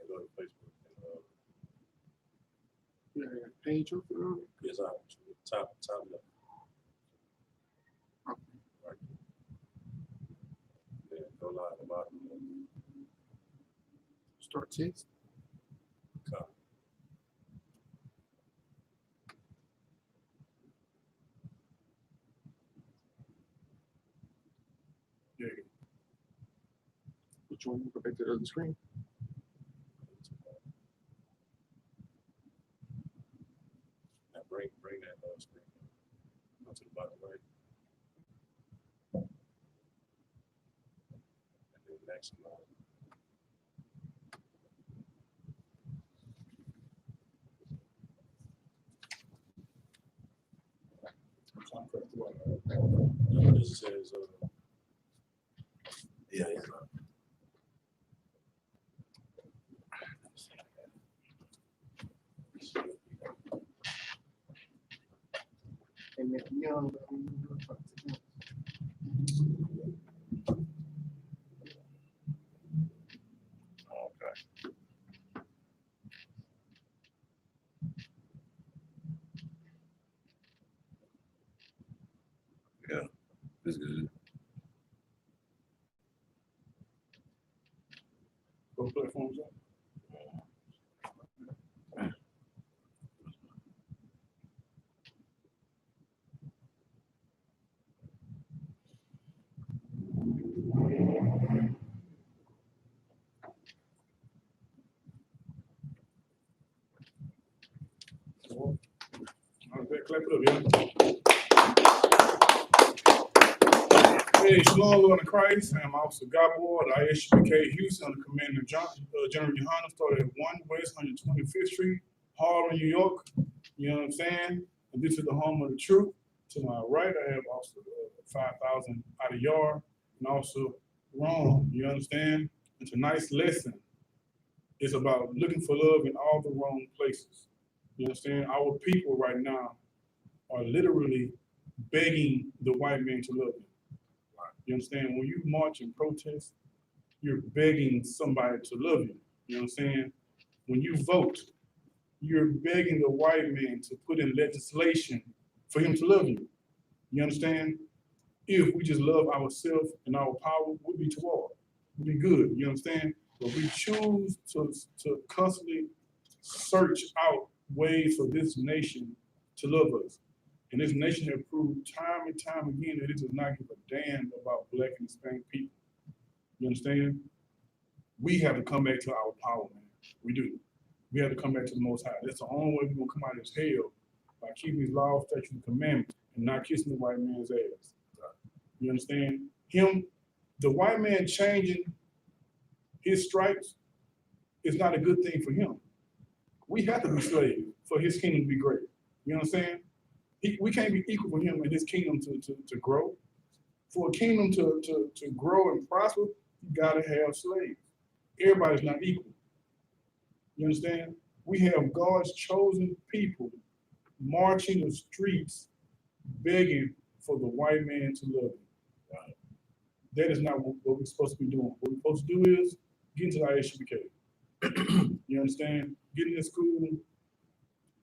Go to Facebook. Yeah, page up there. Yes, top left. Right. Yeah, go live at the bottom. Start text. Come. There you go. Which one? Go back to the other screen. Now bring that screen onto the bottom right. And then next one. This says, yeah. And if young, Okay. Yeah, it's good. both platforms up. Clap it up, yeah. Hey, Shalom, Lord in Christ. I'm Officer Gabor, the I.S.U.P.K Houston, the Commander General YAHANNA, started at 1 West 125th Street, Harlem, New York. You know what I'm saying? And this is the home of the truth. To my right, I have Officer 5,000 out of yard, and also wrong. You understand? And tonight's lesson is about looking for love in all the wrong places. You understand? Our people right now are literally begging the white man to love them. You understand? When you march and protest, you're begging somebody to love you. You know what I'm saying? When you vote, you're begging the white man to put in legislation for him to love you. You understand? If we just love ourselves and our power, we'll be toward. We'll be good. You understand? But we choose to constantly search out ways for this nation to love us. And this nation has proved time and time again that it does not give a damn about Black and Hispanic people. You understand? We have to come back to our power, man. We do. We have to come back to the Most High. That's the only way we're gonna come out of this hell, by keeping these laws, statutes, and commandments, and not kissing the white man's ass. You understand? The white man changing his stripes is not a good thing for him. We have to be slaves for his kingdom to be great. You know what I'm saying? We can't be equal for him and his kingdom to grow. For a kingdom to grow and prosper, you gotta have slaves. Everybody's not equal. You understand? We have God's chosen people marching the streets, begging for the white man to love them. Right? That is not what we're supposed to be doing. What we're supposed to do is get into the I.S.U.P.K. You understand? Get in school,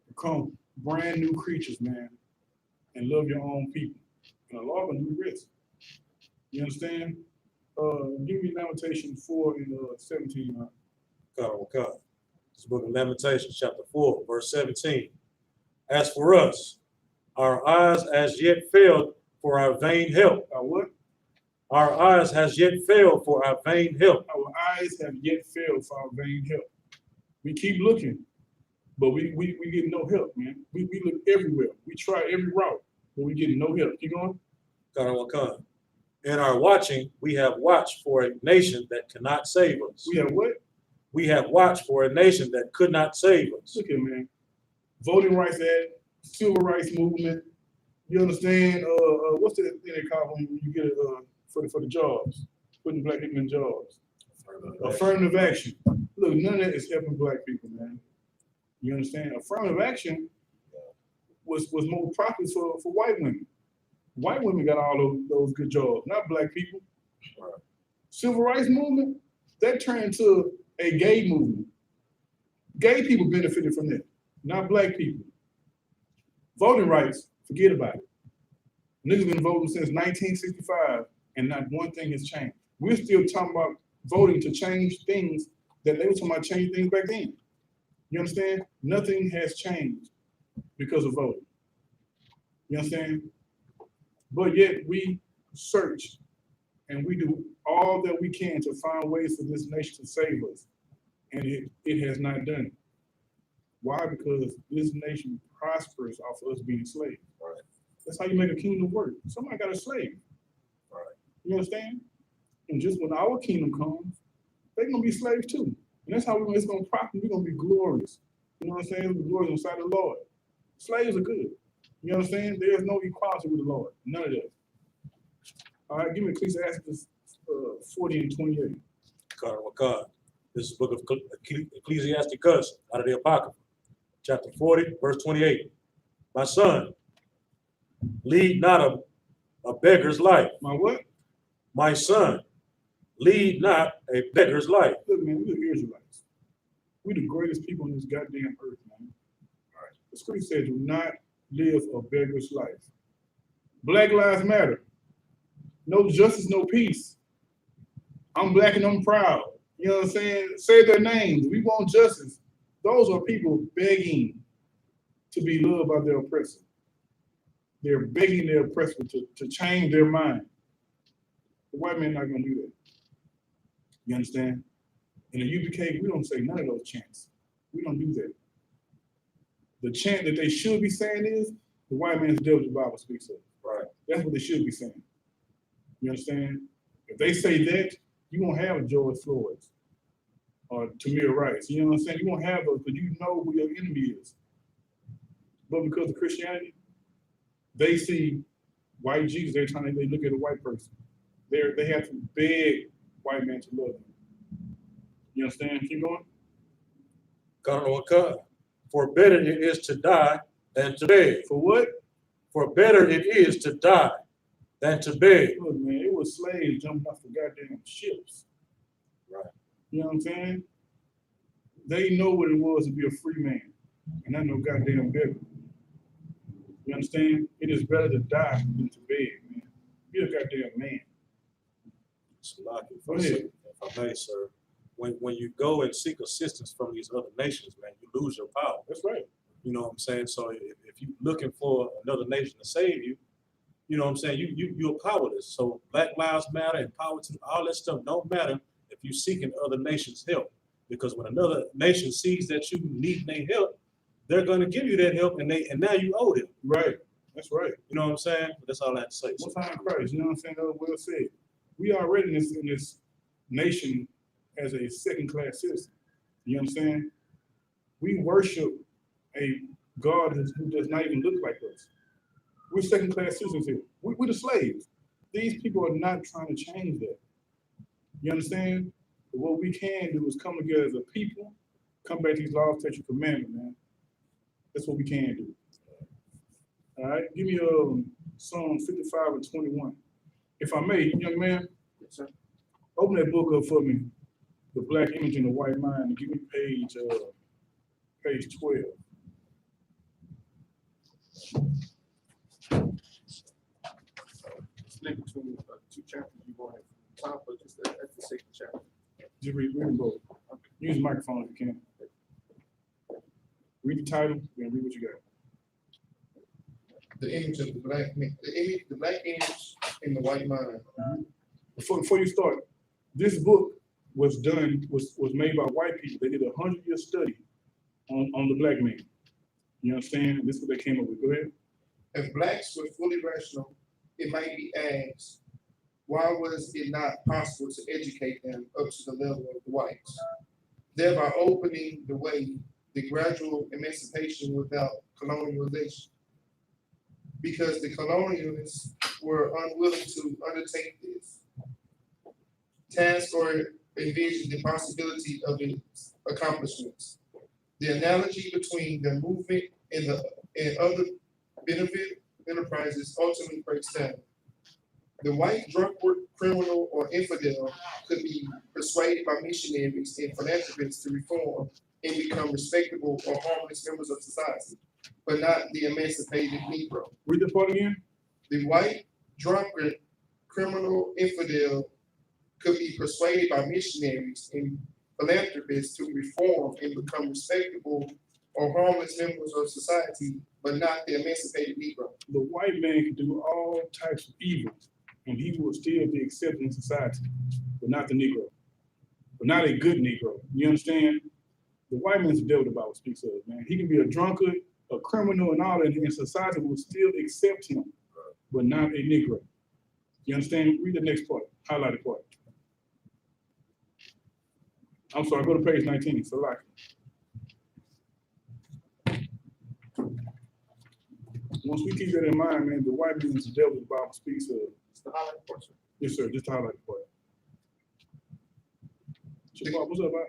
become brand new creatures, man, and love your own people. And Allah will do the rest. You understand? Give me Lamentation 4 and 17. Okay. This book of Lamentations, chapter 4, verse 17. As for us, our eyes as yet failed for our vain help. Our what? Our eyes has yet failed for our vain help. Our eyes have yet failed for our vain help. We keep looking, but we get no help, man. We look everywhere. We try every route, but we get no help. Keep going. In our watching, we have watched for a nation that cannot save us. We have what? We have watched for a nation that could not save us. Look at it, man. Voting Rights Act, Civil Rights Movement. You understand? What's the thing they call when you get it for the jobs, putting Black people in jobs? Affirmative action. Look, none of that is helping Black people, man. You understand? Affirmative action was more profits for white women. White women got all those good jobs, not Black people. Right. Civil rights movement, that turned into a gay movement. Gay people benefited from that, not black people. Voting rights, forget about it. Niggas been voting since 1965, and not one thing has changed. We're still talking about voting to change things that they were talking about changing things back then. You understand? Nothing has changed because of voting. You understand? But yet we search and we do all that we can to find ways for this nation to save us. And it has not done it. Why? Because this nation prospers off of us being slaves. Right. That's how you make a kingdom work. Somebody got a slave. Right. You understand? And just when our kingdom comes, they're gonna be slaves too. And that's how it's gonna prosper. We're gonna be glorious. You know what I'm saying? We'll be glorious inside the Lord. Slaves are good. You understand? There's no equality with the Lord. None of that. All right, give me Ecclesiastes 40 and 28. God. This is the book of Ecclesiasticus out of the Apocrypha, chapter 40, verse 28. My son, lead not a beggar's life. My what? My son, lead not a beggar's life. Look, man, we're the Israelites. We're the greatest people on this goddamn earth, man. All right. The scripture says, do not live a beggar's life. Black lives matter. No justice, no peace. I'm black and I'm proud. You know what I'm saying? Say their names. We want justice. Those are people begging to be loved by their oppressor. They're begging their oppressor to change their mind. The white man not gonna do that. You understand? In the UPK, we don't say none of those chants. We don't do that. The chant that they should be saying is, the white man's devil, the Bible speaks of. Right. That's what they should be saying. You understand? If they say that, you won't have George Floyd's or Tamir Rice. You know what I'm saying? You won't have those because you know who your enemy is. But because of Christianity, they see white Jesus, they look at a white person. They have to beg white men to love them. You understand? Keep going. God. For better it is to die than to beg. For what? For better it is to die than to beg. Look, man, it was slaves jumping off the goddamn ships. Right. You know what I'm saying? They know what it was to be a free man, and not no goddamn beggar. You understand? It is better to die than to beg, man. Be a goddamn man. Go ahead. If I may, sir, when you go and seek assistance from these other nations, man, you lose your power. That's right. You know what I'm saying? So if you're looking for another nation to save you, you know what I'm saying, you're powerless. So Black Lives Matter and power to all that stuff don't matter if you're seeking other nations' help. Because when another nation sees that you need their help, they're going to give you that help, and now you owe them. Right. That's right. You know what I'm saying? But that's all I have to say. Most high in Christ, you know what I'm saying? That was well said. We are already in this nation as a second-class citizen. You understand? We worship a God who does not even look like us. We're second-class citizens here. We're the slaves. These people are not trying to change that. You understand? But what we can do is come together as a people, come back to these laws, statutes, commandments, man. That's what we can do. All right, give me Psalm 55 and 21. If I may, young man, yes, sir. Open that book up for me, The Black Image in the White Mind, and give me page 12. Split between two chapters. You want it from the top or just at the second chapter? Just read them both. Use the microphone if you can. Read the title, then read what you got. The image of the black man, the black image in the white mind. Mm-hmm. Before you start, this book was made by white people. They did a 100-year study on the black man. You understand? This is what they came up with. Go ahead. If blacks were fully rational, it might be asked, why was it not possible to educate them up to the level of the whites, thereby opening the way the gradual emancipation without colonialization? Because the colonialists were unwilling to undertake this task or envision the possibility of its accomplishments. The analogy between the movement and other benefit enterprises ultimately breaks down. The white drug criminal, or infidel could be persuaded by missionaries and philanthropists to reform and become respectable or harmless members of society, but not the emancipated Negro. Read that part again. The white, drunkard, criminal, infidel could be persuaded by missionaries and philanthropists to reform and become respectable or harmless members of society, but not the emancipated Negro. The white man can do all types of evil, and he will still be accepted in society, but not the Negro, but not a good Negro. You understand? The white man's the devil the Bible speaks of, man. He can be a drunkard, a criminal, and all that, and society will still accept him, but not a Negro. You understand? Read the next part, highlighted part. I'm sorry, go to page 19, so like. Once we keep that in mind, man, the white man is the devil the Bible speaks of. It's the highlight portion. Yes, sir, just to highlight the part. What's up, man?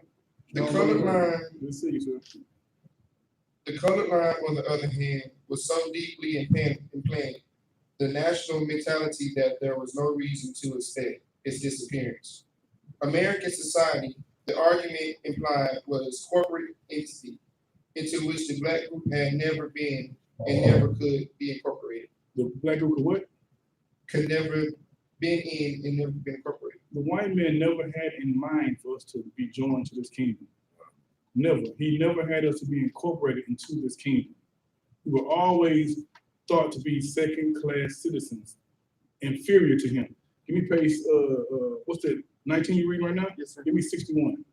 The colored line, Let's see, sir. the colored line, on the other hand, was so deeply implanted the national mentality that there was no reason to expect its disappearance. American society, the argument implied, was corporate entity into which the black group had never been and never could be incorporated. The black group could what? Could never been in and never been incorporated. The white man never had in mind for us to be joined to this kingdom. Never. He never had us to be incorporated into this kingdom. We were always thought to be second-class citizens, inferior to him. Give me page, what's that, 19 you reading right now? Yes, sir. Give me 61.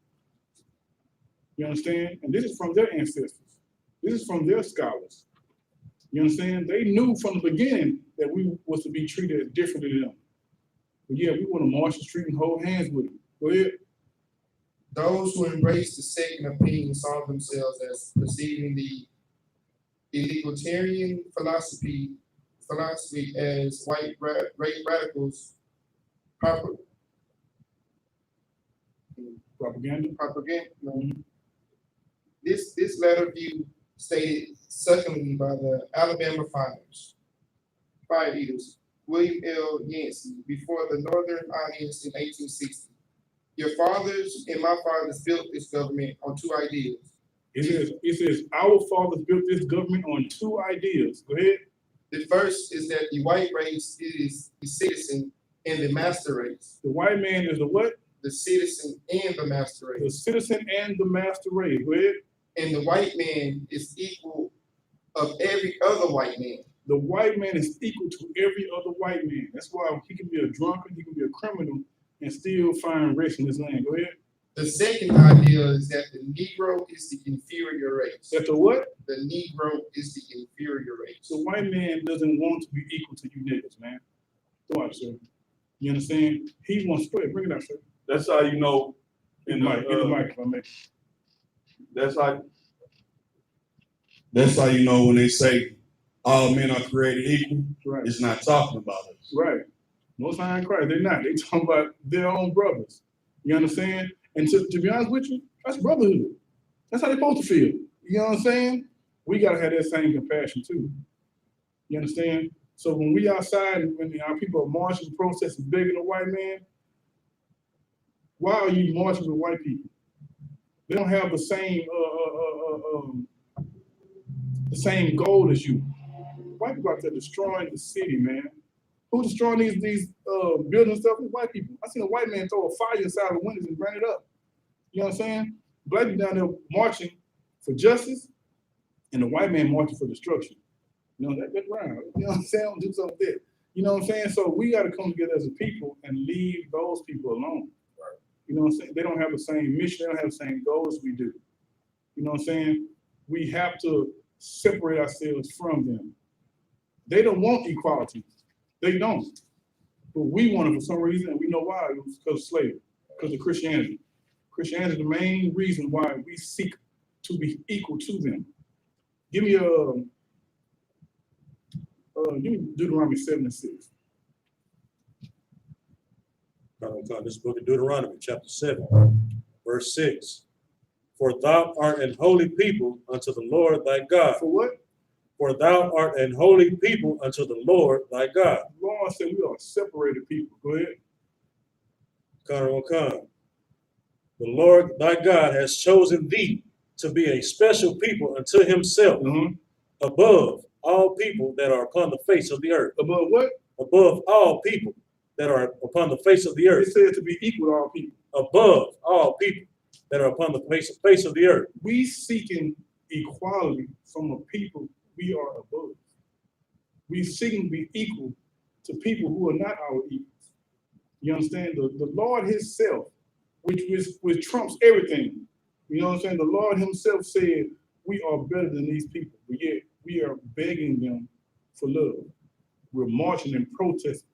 You understand? And this is from their ancestors. This is from their scholars. You understand? They knew from the beginning that we was to be treated differently than them. But yeah, we want to march the street and hold hands with them. Go ahead. Those who embraced the second opinion saw themselves as perceiving the egalitarian philosophy as white radicals Propaganda. propaganda. This latter view, stated succinctly by the Alabama fire eaters, William L. Yancey, before the Northern audience in 1860. Your fathers and my fathers built this government on two ideas. It says our fathers built this government on two ideas. Go ahead. The first is that the white race is the citizen and the master race. The white man is the what? The citizen and the master The race. citizen and the master race. Go ahead. And the white man is equal of every other white man. The white man is equal to every other white man. That's why he can be a drunkard, he can be a criminal, and still find rest in this land. Go ahead. The second idea is that the Negro is the inferior race. That's the what? The Negro is the inferior race. The white man doesn't want to be equal to you niggas, man. Go out, sir. You understand? He wants to bring it out, sir. That's how you know. In the mic, if I may. That's how you know when they say all men are created equal. Right. It's not talking about us. Right. Most high in Christ, they're not. They talking about their own brothers. You understand? And to be honest with you, that's brotherhood. That's how they're supposed to feel. You know what I'm saying? We gotta have that same compassion too. You understand? So when we outside and when our people are marching, protesting, begging the white man, why are you marching with white people? They don't have the same goal as you. White people out there destroying the city, man. Who's destroying these buildings and stuff? It's white people. I seen a white man throw a fire inside the windows and burn it up. You know what I'm saying? Black people down there marching for justice, and the white man marching for destruction. You know, that's right. You know what I'm saying? Do something there. You know what I'm saying? So we got to come together as a people and leave those people alone. Right. You know what I'm saying? They don't have the same mission. They don't have the same goals we do. You know what I'm saying? We have to separate ourselves from them. They don't want equality. They don't. But we want it for some reason, and we know why. It was because of slavery, because of Christianity. Christianity is the main reason why we seek to be equal to them. Give me Deuteronomy 7:6. This book of Deuteronomy, chapter 7, verse 6. For thou art an holy people unto the Lord thy God. For what? For thou art an holy people unto the Lord thy God. The Lord said we are separated people. Go ahead. The Lord thy God has chosen thee to be a special people unto himself, above all people that are upon the face of the earth. Above what? Above all people that are upon the face of the It earth. says to be equal to all people. Above all people that are upon the face of the earth. We seeking equality from a people we are above. We seeking to be equal to people who are not our equals. You understand? The Lord himself, which trumps everything. You know what I'm saying? The Lord himself said, we are better than these people, but yet we are begging them for love. We're marching and protesting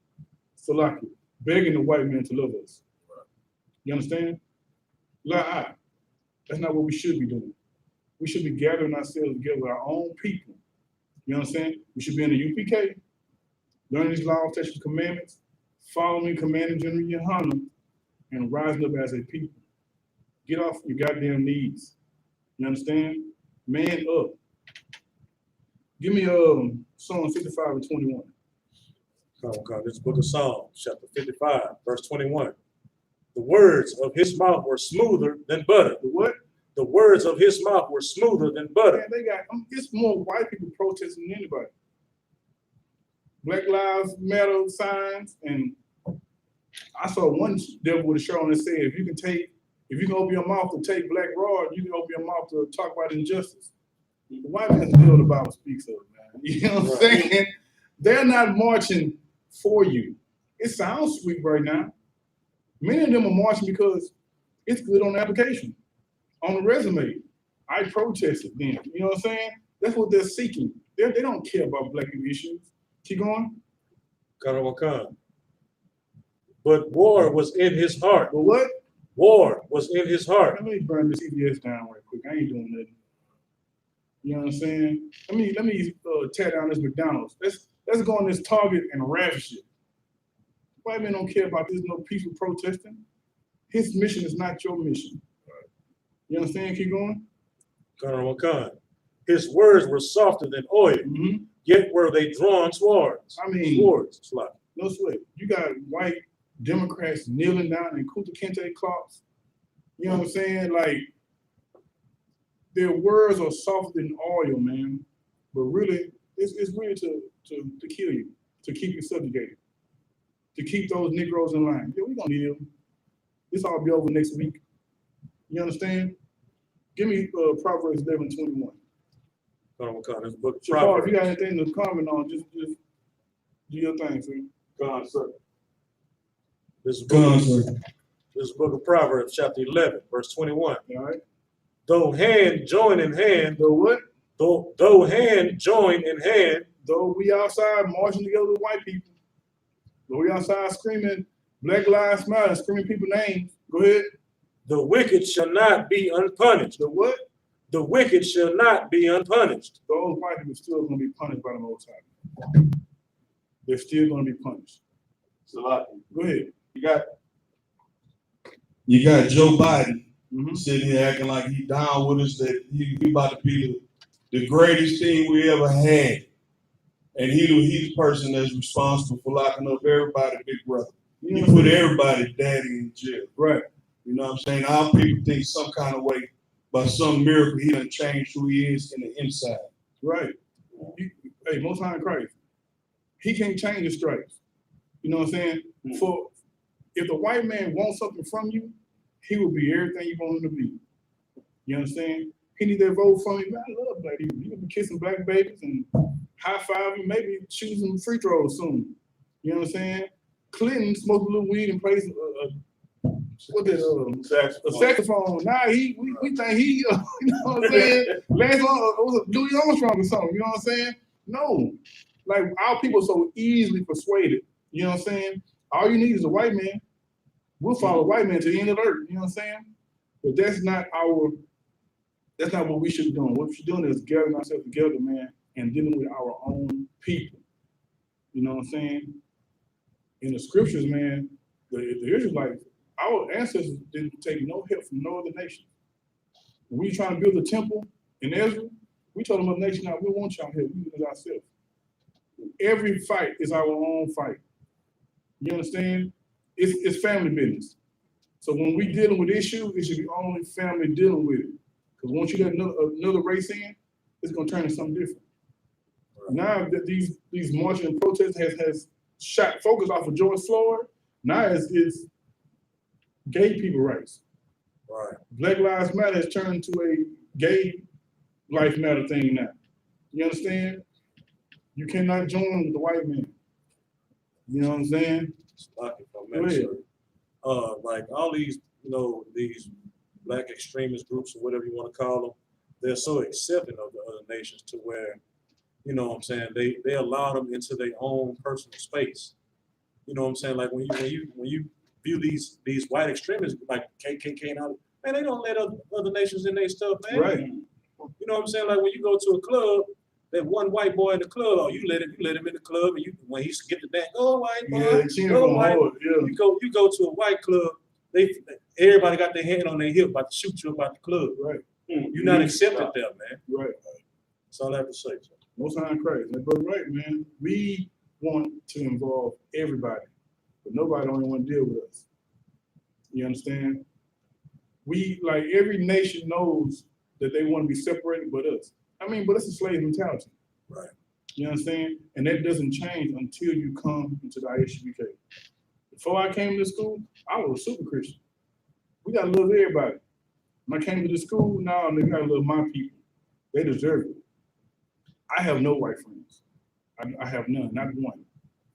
for like it, begging the white man to love us. You understand? That's not what we should be doing. We should be gathering ourselves together with our own people. You understand? We should be in the UPK, learning these laws, statutes, commandments, following Commander General YAHANNA, and rising up as a people. Get off your goddamn knees. You understand? Man up. Give me Psalm 55 and 21. This book of Psalms, chapter 55, verse 21. The words of his mouth were smoother than butter. The what? The words of his mouth were smoother than butter. Man, they got, it's more white people protesting than anybody. Black Lives Matter signs, and I saw one devil with a shirt on that said, if you can open your mouth to take black rod, you can open your mouth to talk about injustice. The white man's bill the Bible speaks of, man. You know what I'm saying? They're not marching for you. It sounds sweet right now. Many of them are marching because it's good on the application, on the resume. I protested then. You know what I'm saying? That's what they're seeking. They don't care about black people issues. Keep going. But war was in his heart. But what? War was in his heart. Let me burn this CBS down right quick. I ain't doing nothing. You know what I'm saying? Let me tear down this McDonald's. Let's go on this Target and ravish it. White men don't care about this no peaceful protesting. His mission is not your mission. You understand? Keep going. His words were softer than oil, yet were they drawn swords. I mean, swords. No sweat. You got white Democrats kneeling down in Kunta Kinte clocks. You know what I'm saying? Like, their words are softer than oil, man. But really, it's really to kill you, to keep you subjugated, to keep those Negroes in line. Yeah, we gonna need them. This all be over next week. You understand? Give me Proverbs 11:21. This book of So Proverbs. if you got anything to comment on, just do your thing, sir. God, sir. This God, sir. book of Proverbs, chapter 11, verse 21. All right. Though hand join in hand, Though what? though hand join in hand, Though we outside marching together with white people, though we outside screaming Black Lives Matter, screaming people's names. Go ahead. the wicked shall not be unpunished. The what? The wicked shall not be unpunished. Those white people still going to be punished by the Most High. They're still going to be punished. So, like, Go ahead. you got Joe Biden sitting here acting like he down with us, that he about to be the greatest thing we ever had. And he's the person that's responsible for locking up everybody, big brother. He put everybody daddy in jail. Right. You know what I'm saying? Our people think some kind of way, by some miracle, he done changed who he is in the inside. Right. Hey, Most High in Christ, he can't change his stripes. You know what I'm saying? For if the white man wants something from you, he will be everything you want him to be. You understand? He need that vote from you. Man, I love black people. You gonna be kissing black babies and high-fiving, maybe shooting some free throws soon. You know what I'm saying? Clinton smoked a little weed and plays a saxophone. Nah, we think he, you know what I'm saying? Lance was Louis Armstrong or something. You know what I'm saying? No, like our people are so easily persuaded. You know what I'm saying? All you need is a white man. We'll follow a white man to the end of the earth. You know what I'm saying? But that's not what we should be doing. What we should be doing is gathering ourselves together, man, and dealing with our own people. You know what I'm saying? In the scriptures, man, the Israelites, our ancestors didn't take no help from no other nation. When we trying to build a temple in Israel, we told them, nation, now we want y'all here, we do it ourselves. Every fight is our own fight. You understand? It's family business. So when we dealing with issues, it should be only family dealing with it. Because once you let another race in, it's gonna turn into something different. Now that these marching and protests has shot focus off of George Floyd, now it's gay people rights. Right. Black Lives Matter has turned to a gay life matter thing now. You understand? You cannot join with the white man. You know what I'm saying? Like if I Go may, ahead. sir. Like all these, these black extremist groups or whatever you want to call them, they're so accepting of the other nations to where, you know what I'm saying, they allow them into their own personal space. You know what I'm saying? Like when you view these white extremists like KKK and all, man, they don't let other nations in their stuff, man. Right. You know what I'm saying? Like when you go to a club, that one white boy in the club, oh, you let him in the club, and when he get the dance, oh white boy, Yeah, they cheering go for white. hard, yeah. You go to a white club, everybody got their hand on their hip about to shoot you about the club. Right. You're not accepted there, man. Right. That's all I have to say. Sir. Most High in Christ. That brother right, man. We want to involve everybody, but nobody don't want to deal with us. You understand? We, like every nation knows that they want to be separated but us. I mean, but it's a slave mentality. Right. You understand? And that doesn't change until you come into the I.S.U.P.K. Before I came to school, I was a super Christian. We gotta love everybody. When I came to the school, now they gotta love my people. They deserve it. I have no white friends. I have none, not one.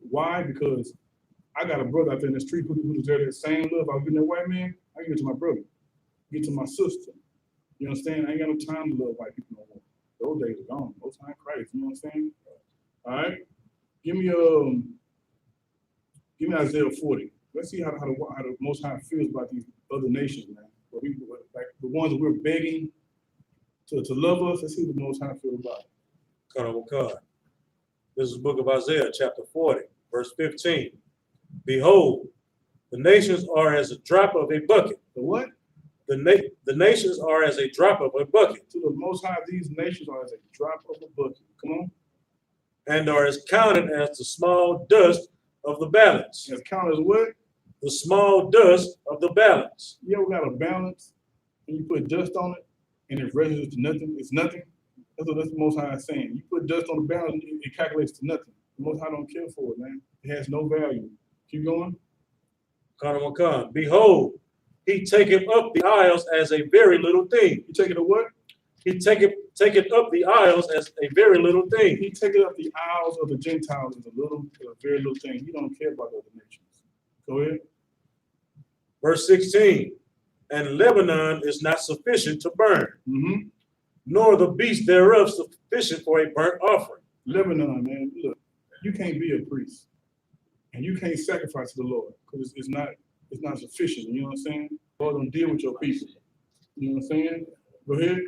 Why? Because I got a brother out there in the street who deserves that same love I was giving that white man. I give it to my brother, give it to my sister. You understand? I ain't got no time to love white people no more. Those days are gone. Most High Christ. You know what I'm saying? All right. Give me Isaiah 40. Let's see how the Most High feels about these other nations, man. Like the ones that we're begging to love us. Let's see what the Most High feels about it. This is the book of Isaiah, chapter 40, verse 15. Behold, the nations are as a drop of a bucket. The what? The nations are as a drop of a bucket. To the Most High, these nations are as a drop of a bucket. Come on. And are as counted as the small dust of the balance. As counted as what? The small dust of the balance. You ever got a balance and you put dust on it and it registers to nothing? It's nothing. That's what the Most High is saying. You put dust on the balance, it calculates to nothing. The Most High don't care for it, man. It has no value. Keep going. Behold, he taketh up the isles as a very little thing. You take it a what? He taketh up the isles as a very little thing. He taketh up the isles of the Gentiles as a very little thing. He don't care about the other nations. Go ahead. Verse 16. And Lebanon is not sufficient to burn, nor the beast thereof sufficient for a burnt offering. Lebanon, man, look, you can't be a priest and you can't sacrifice to the Lord because it's not sufficient. You know what I'm saying? Lord don't deal with your people. You know what I'm saying? Go ahead.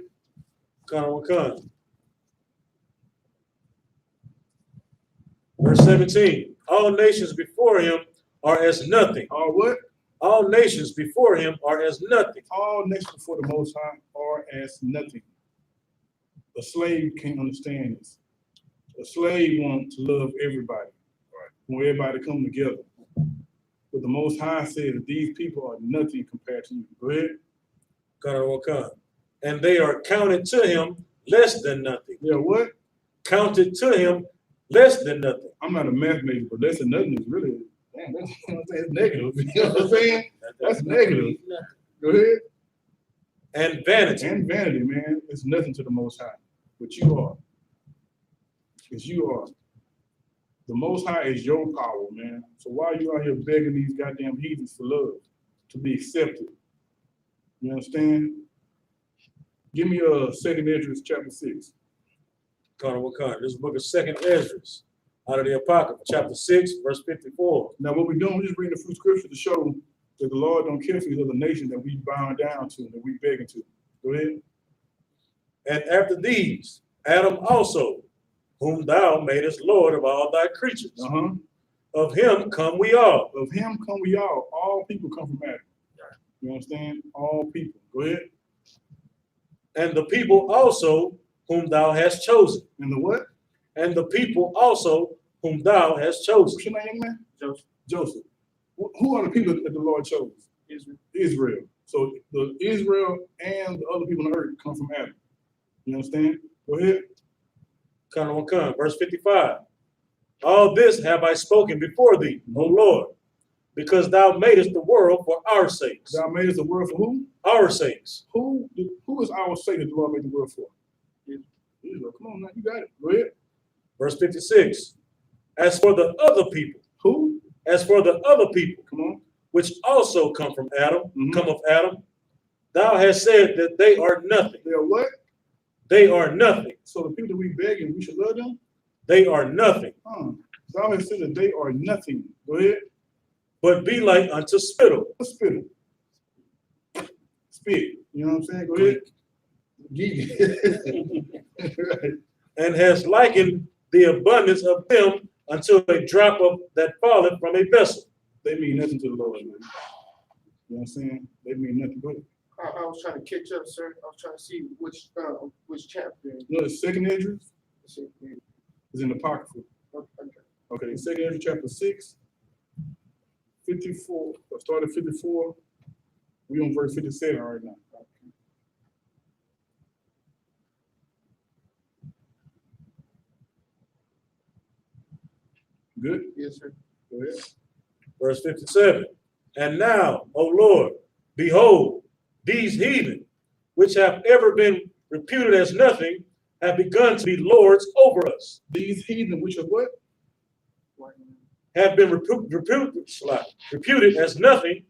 Verse 17. All nations before him are as nothing. All what? All nations before him are as nothing. All nations before the Most High are as nothing. A slave can't understand this. A slave wants to love everybody. Right. Want everybody to come together. But the Most High said that these people are nothing compared to you. Go ahead. And they are counted to him less than nothing. Yeah, what? Counted to him less than nothing. I'm not a math major, but less than nothing is really, damn, that's, you know what I'm saying? It's negative. You know what I'm saying? That's negative. Go ahead. And vanity. And vanity, man. It's nothing to the Most High. But you are. Because you are. The Most High is your power, man. So why are you out here begging these goddamn heathens for love? To be accepted. You understand? Give me 2nd Ezra chapter 6. This is the book of 2nd Ezra, out of the Apocrypha, chapter 6, verse 54. Now what we're doing, we're just reading the few scriptures to show that the Lord don't care for these other nations that we bow down to, that we begging to. Go ahead. And after these, Adam also, whom thou madest Lord of all thy creatures. Of him come we all. Of him come we all. All people come from Adam. You understand? All people. Go ahead. And the people also whom thou hast chosen. And the what? And the people also whom thou hast chosen. What's your name, man? Joseph. Joseph. Who are the people that the Lord chose? Israel. So the Israel and the other people on earth come from Adam. You understand? Go ahead. Verse 55. All this have I spoken before thee, O Lord, because thou madest the world for our sakes. Thou madest the world for who? Our sakes. Who is our sake that the Lord made the world for? Israel. Come on now, you got it. Go ahead. Verse 56. As for the other people. Who? As for the other people. Come on. Which also come from Adam, Mhm. come of Adam, thou hast said that they are nothing. They are what? They are nothing. So the people that we begging, we should love them? They are nothing. Thou hast said that they are nothing. Go ahead. But be like unto spittle. Spittle. Spit. You know what I'm saying? Go ahead. Right. And has likened the abundance of them unto a drop of that falleth from a vessel. They mean nothing to the Lord, man. You know what I'm saying? They mean nothing. Go ahead. I was trying to catch up, sir. I was trying to see which chapter. You know, the second Esdras Let's see. is in the Apocrypha. Okay, second Esdras chapter 6, 54, start at 54. We on verse 57 right now. Good? Yes, sir. Go ahead. Verse 57. And now, O Lord, behold, these heathen, which have ever been reputed as nothing, have begun to be lords over us. These heathen, which are what? Have been reputed as nothing,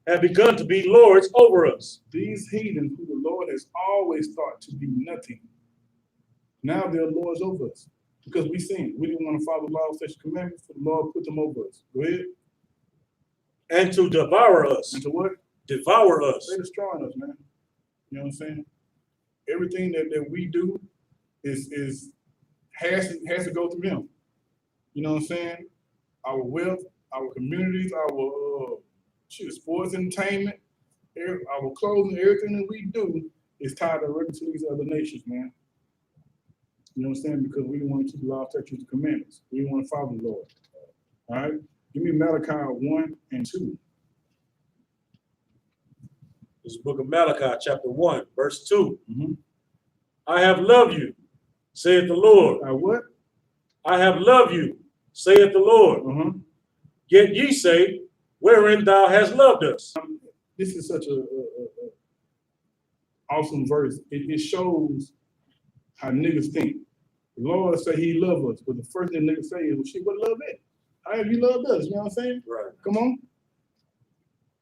have begun to be lords over us. These heathen who the Lord has always thought to be nothing, now they're lords over us. Because we sinned. We didn't want to follow the law, statutes, commandments, so the Lord put them over us. Go ahead. And to devour us. And to what? Devour us. They're destroying us, man. You know what I'm saying? Everything that we do has to go through them. You know what I'm saying? Our wealth, our communities, our sports entertainment, our clothing, everything that we do is tied directly to these other nations, man. You know what I'm saying? Because we don't want to keep the law, statutes, and commandments. We want to follow the Lord. All right? Give me Malachi 1 and 2. This is the book of Malachi, chapter 1, verse 2. Mm-hmm. I have loved you, saith the Lord. What? I have loved you, saith the Lord. Uh-huh. Yet ye say, wherein thou hast loved us. This is such a awesome verse. It shows how niggas think. The Lord say he love us, but the first thing niggas say is, well, shit, what love is? How have you loved us? You know what I'm saying? Right. Come on.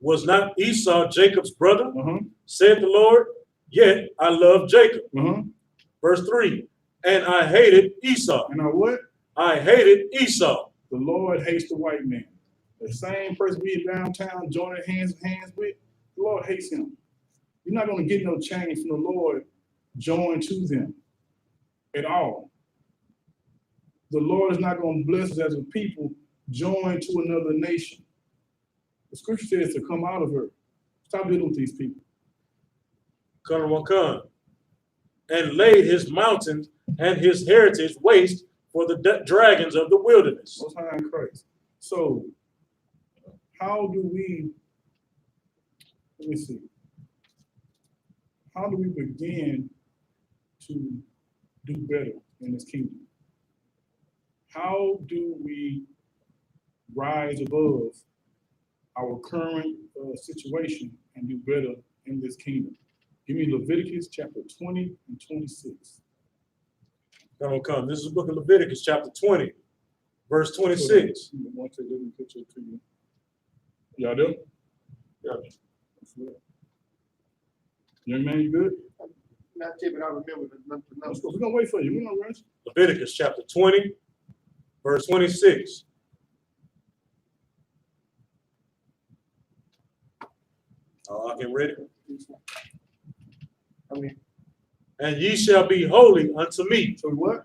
Was not Esau Jacob's brother? Uh-huh. Said the Lord, yet I love Jacob. Uh-huh. Verse 3, and I hated Esau. And I what? I hated Esau. The Lord hates the white man. The same person we downtown joining hands with, the Lord hates him. You're not going to get no change from the Lord joined to them at all. The Lord is not going to bless us as a people joined to another nation. The scripture says to come out of her. Stop dealing with these people. Come. And laid his mountains and his heritage waste for the dragons of the wilderness. Most High in Christ. So, how do we, let me see, how do we begin to do better in this kingdom? How do we rise above our current situation and do better in this kingdom? Give me Leviticus chapter 20 and 26. Come. This is the book of Leviticus, chapter 20, verse 26. Once they didn't picture it to you. Y'all do? Yeah. Young man, you good? Not yet, but I remember the numbers. We're going to wait for you. We're going to rush. Leviticus, chapter 20, verse 26. I can read it. And ye shall be holy unto me. So what?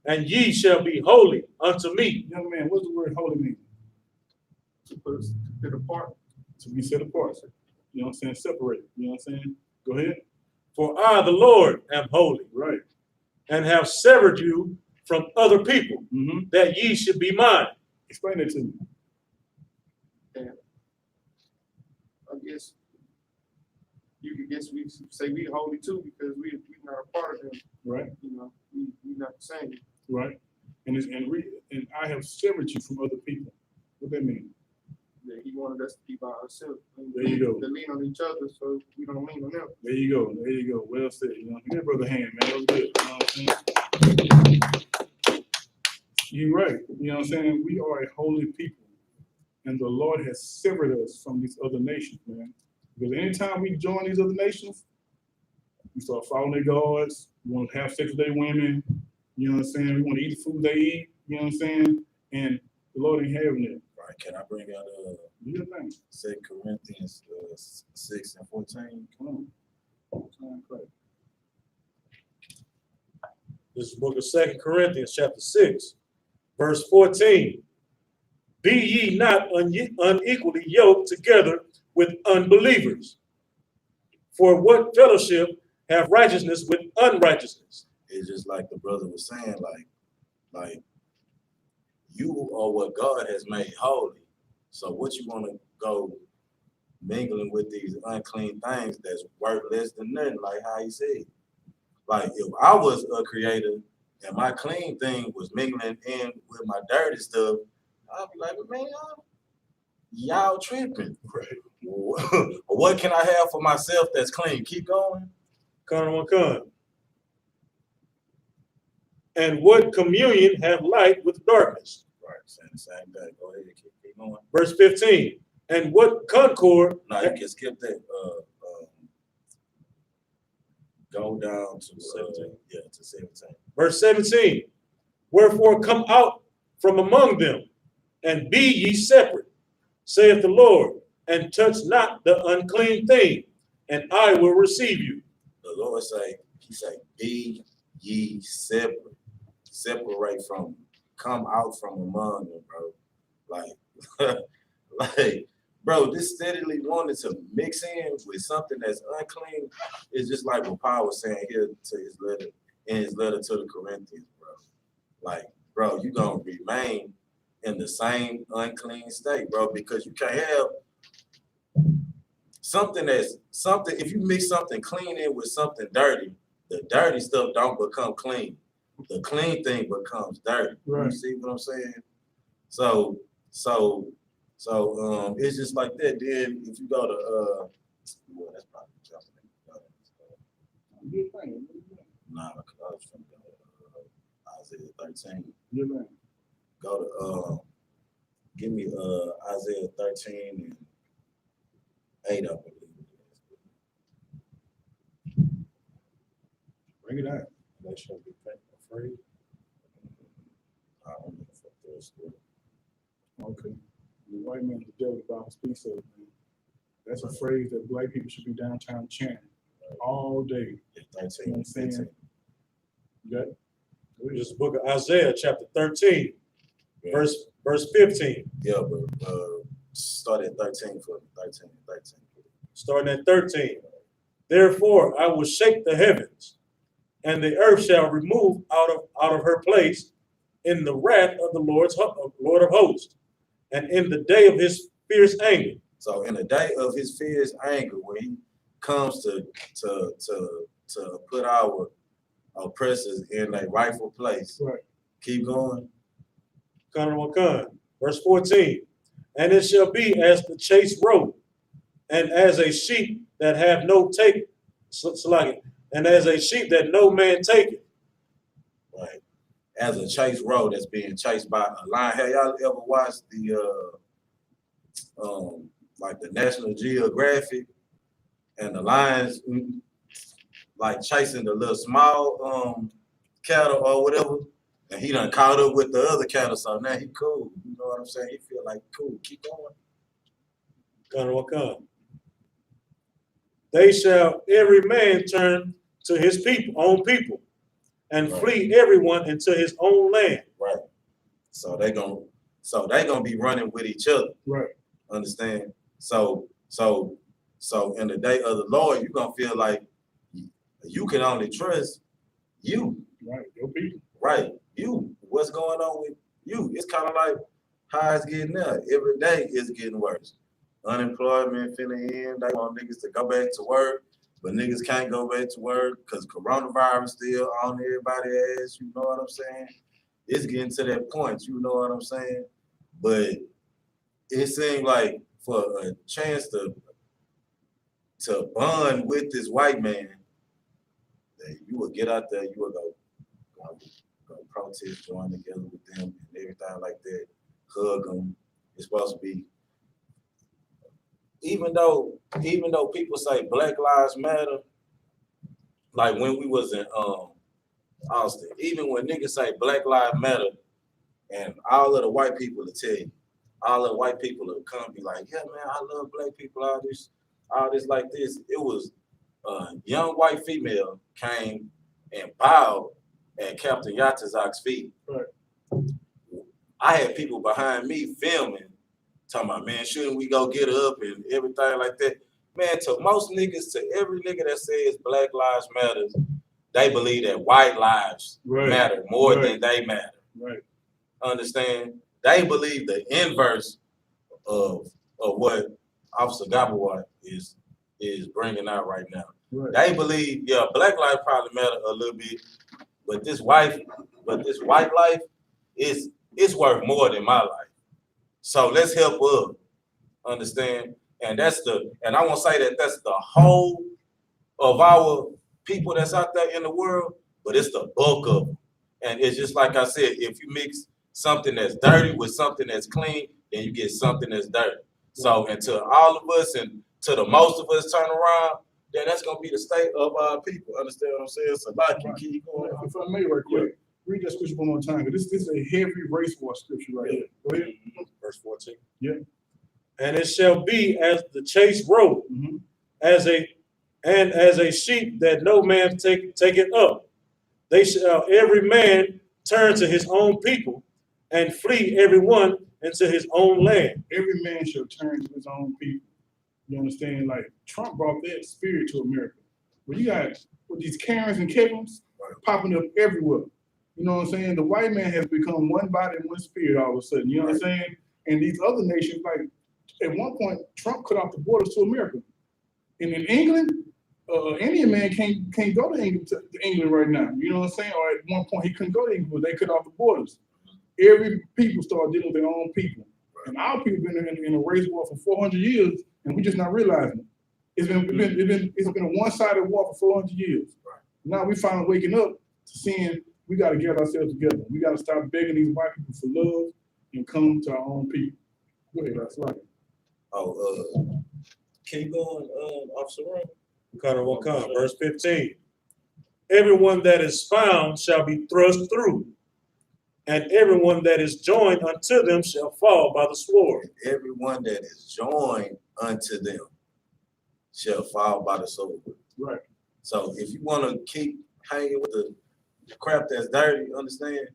And ye shall be holy unto me. Young man, what's the word holy mean? To put us set apart. To be set apart. You know what I'm saying? Separate. You know what I'm saying? Go ahead. For I, the Lord, am holy. Right. And have severed you from other people, that ye should be mine. Explain it to me. guess you could guess we say we holy too because we not a part of them. Right, You know, we not the same. right. And I have severed you from other people. What that mean? That he wanted us to be by ourselves. There you go. To lean on each other, so we don't lean on them. There you go. There you go. Well said. You know, give brother a hand, man. That was good. You know what I'm saying? You're right. You know what I'm saying? We are a holy people. And the Lord has severed us from these other nations, man. Because anytime we join these other nations, we start following their gods, we want to have sex with their women, you know what I'm saying? We want to eat the food they eat, you know what I'm saying? And the Lord ain't having it. Right, can I bring out Do your thing. 2 Corinthians 6 and 14? Come on. Come on, pray. This is the book of 2 Corinthians, chapter 6, verse 14. Be ye not unequally yoked together with unbelievers. For what fellowship have righteousness with unrighteousness? It's just like the brother was saying, like you are what God has made holy. So what you want to go mingling with these unclean things that's worth less than nothing, like how he said. Like if I was a creator and my clean thing was mingling in with my dirty stuff, I'd be like, man, y'all tripping. Right. What can I have for myself that's clean? Keep going. Come. And what communion have light with darkness? Right, saying the same thing. Go ahead, keep going. Verse 15. And what concord? No, you can skip that. Go down to 17. To 17. Verse 17. Wherefore come out from among them, and be ye separate, saith the Lord, and touch not the unclean thing, and I will receive you. The Lord he say, be ye separate. Separate from, come out from among them, bro. Like, bro, this steadily wanting to mix in with something that's unclean is just like what Paul was saying here to his letter, in his letter to the Corinthians, bro. Like, bro, you gonna remain in the same unclean state, bro, because you can't have something if you mix something clean in with something dirty, the dirty stuff don't become clean. The clean thing becomes dirty. Right. You see what I'm saying? So it's just like that. Then if you go to well, that's probably jumping in. Do your thing. Nah, because I was trying to go to Isaiah 13. Do your thing. Go to give me Isaiah 13 and 8, I believe it is. Bring it out. They shall be afraid. I don't know if there's Okay. The white man, the devil, the Bible speaks of, man. That's a phrase that black people should be downtown chanting all day. 13 and 15. You got it? This is the book of Isaiah, chapter 13, Yeah. verse 15. Yeah, but start at 13 for 13. Starting at 13. Therefore I will shake the heavens, and the earth shall remove out of her place in the wrath of the Lord of hosts, and in the day of his fierce anger. So in the day of his fierce anger, when he comes to put our oppressors in a rightful place. Right. Keep going. Verse 14. And it shall be as the chase road, and as a sheep that have no take, and as a sheep that no man taketh. Right. As a chase road that's being chased by a lion. Have y'all ever watched the like the National Geographic and the lions like chasing the little small cattle or whatever, and he done caught up with the other cattle, so now he cool. You know what I'm saying? He feel like cool. Keep going. They shall every man turn to his own people, and Right. flee everyone into his own land. Right. So they gonna be running with each other. Right. Understand? So in the day of the Lord, you're gonna feel like you can only trust you. Right. Your people. Right. You. What's going on with you? It's kind of like how it's getting now. Every day it's getting worse. unemployment finna end. They want niggas to go back to work, but niggas can't go back to work because coronavirus still on everybody's ass. You know what I'm saying? It's getting to that point. You know what I'm saying? But it seemed like for a chance to bond with this white man, that you would get out there, you would go protest, join together with them and everything like that, hug them. It's supposed to be, even though people say Black Lives Matter, like when we was in Austin, even when niggas say Black Lives Matter, and all of the white people will tell you, all of the white people will come and be like, yeah, man, I love black people, all this like this. It was a young white female came and bowed at Captain Yatazak's feet. Right. I had people behind me filming, talking about, man, shouldn't we go get up and everything like that? Man, to most niggas, to every nigga that says Black Lives Matter, they believe that white lives matter more than they matter. Right. Understand? They believe the inverse of what Officer Gabawat is bringing out right now. Right. They believe, yeah, black life probably matter a little bit, but this white life is worth more than my life. So let's help up. Understand? And I won't say that that's the whole of our people that's out there in the world, but it's the bulk of them. And it's just like I said, if you mix something that's dirty with something that's clean, then you get something that's dirty. So until all of us and to the most of us turn around, then that's gonna be the state of our people. Understand what I'm saying? So like you keep going. If I may right quick, read that scripture one more time. This is a heavy race war scripture right here. Go ahead. Verse 14. Yeah. And it shall be as the chase road, as a sheep that no man taketh up. They shall every man turn to his own people, and flee every one into his own land. Every man shall turn to his own people. You understand? Like Trump brought that spirit to America. Well, you got with these Karens and Kevins popping up everywhere. You know what I'm saying? The white man has become one body and one spirit all of a sudden. You know what I'm saying? And these other nations, like at one point, Trump cut off the borders to America. And in England, Indian man can't go to England right now. You know what I'm saying? Or at one point he couldn't go to England, but they cut off the borders. Every people started dealing with their own people. And our people been in a race war for 400 years, and we just not realizing it. It's been a one-sided war for 400 years. Now we finally waking up to seeing we got to get ourselves together. We got to stop begging these white people for love and come to our own people. Go ahead, that's right. Keep going, Officer Ron. Verse 15. Everyone that is found shall be thrust through, and everyone that is joined unto them shall fall by the sword. Everyone that is joined unto them shall fall by the sword. Right. So if you want to keep hanging with the crap that's dirty, understand,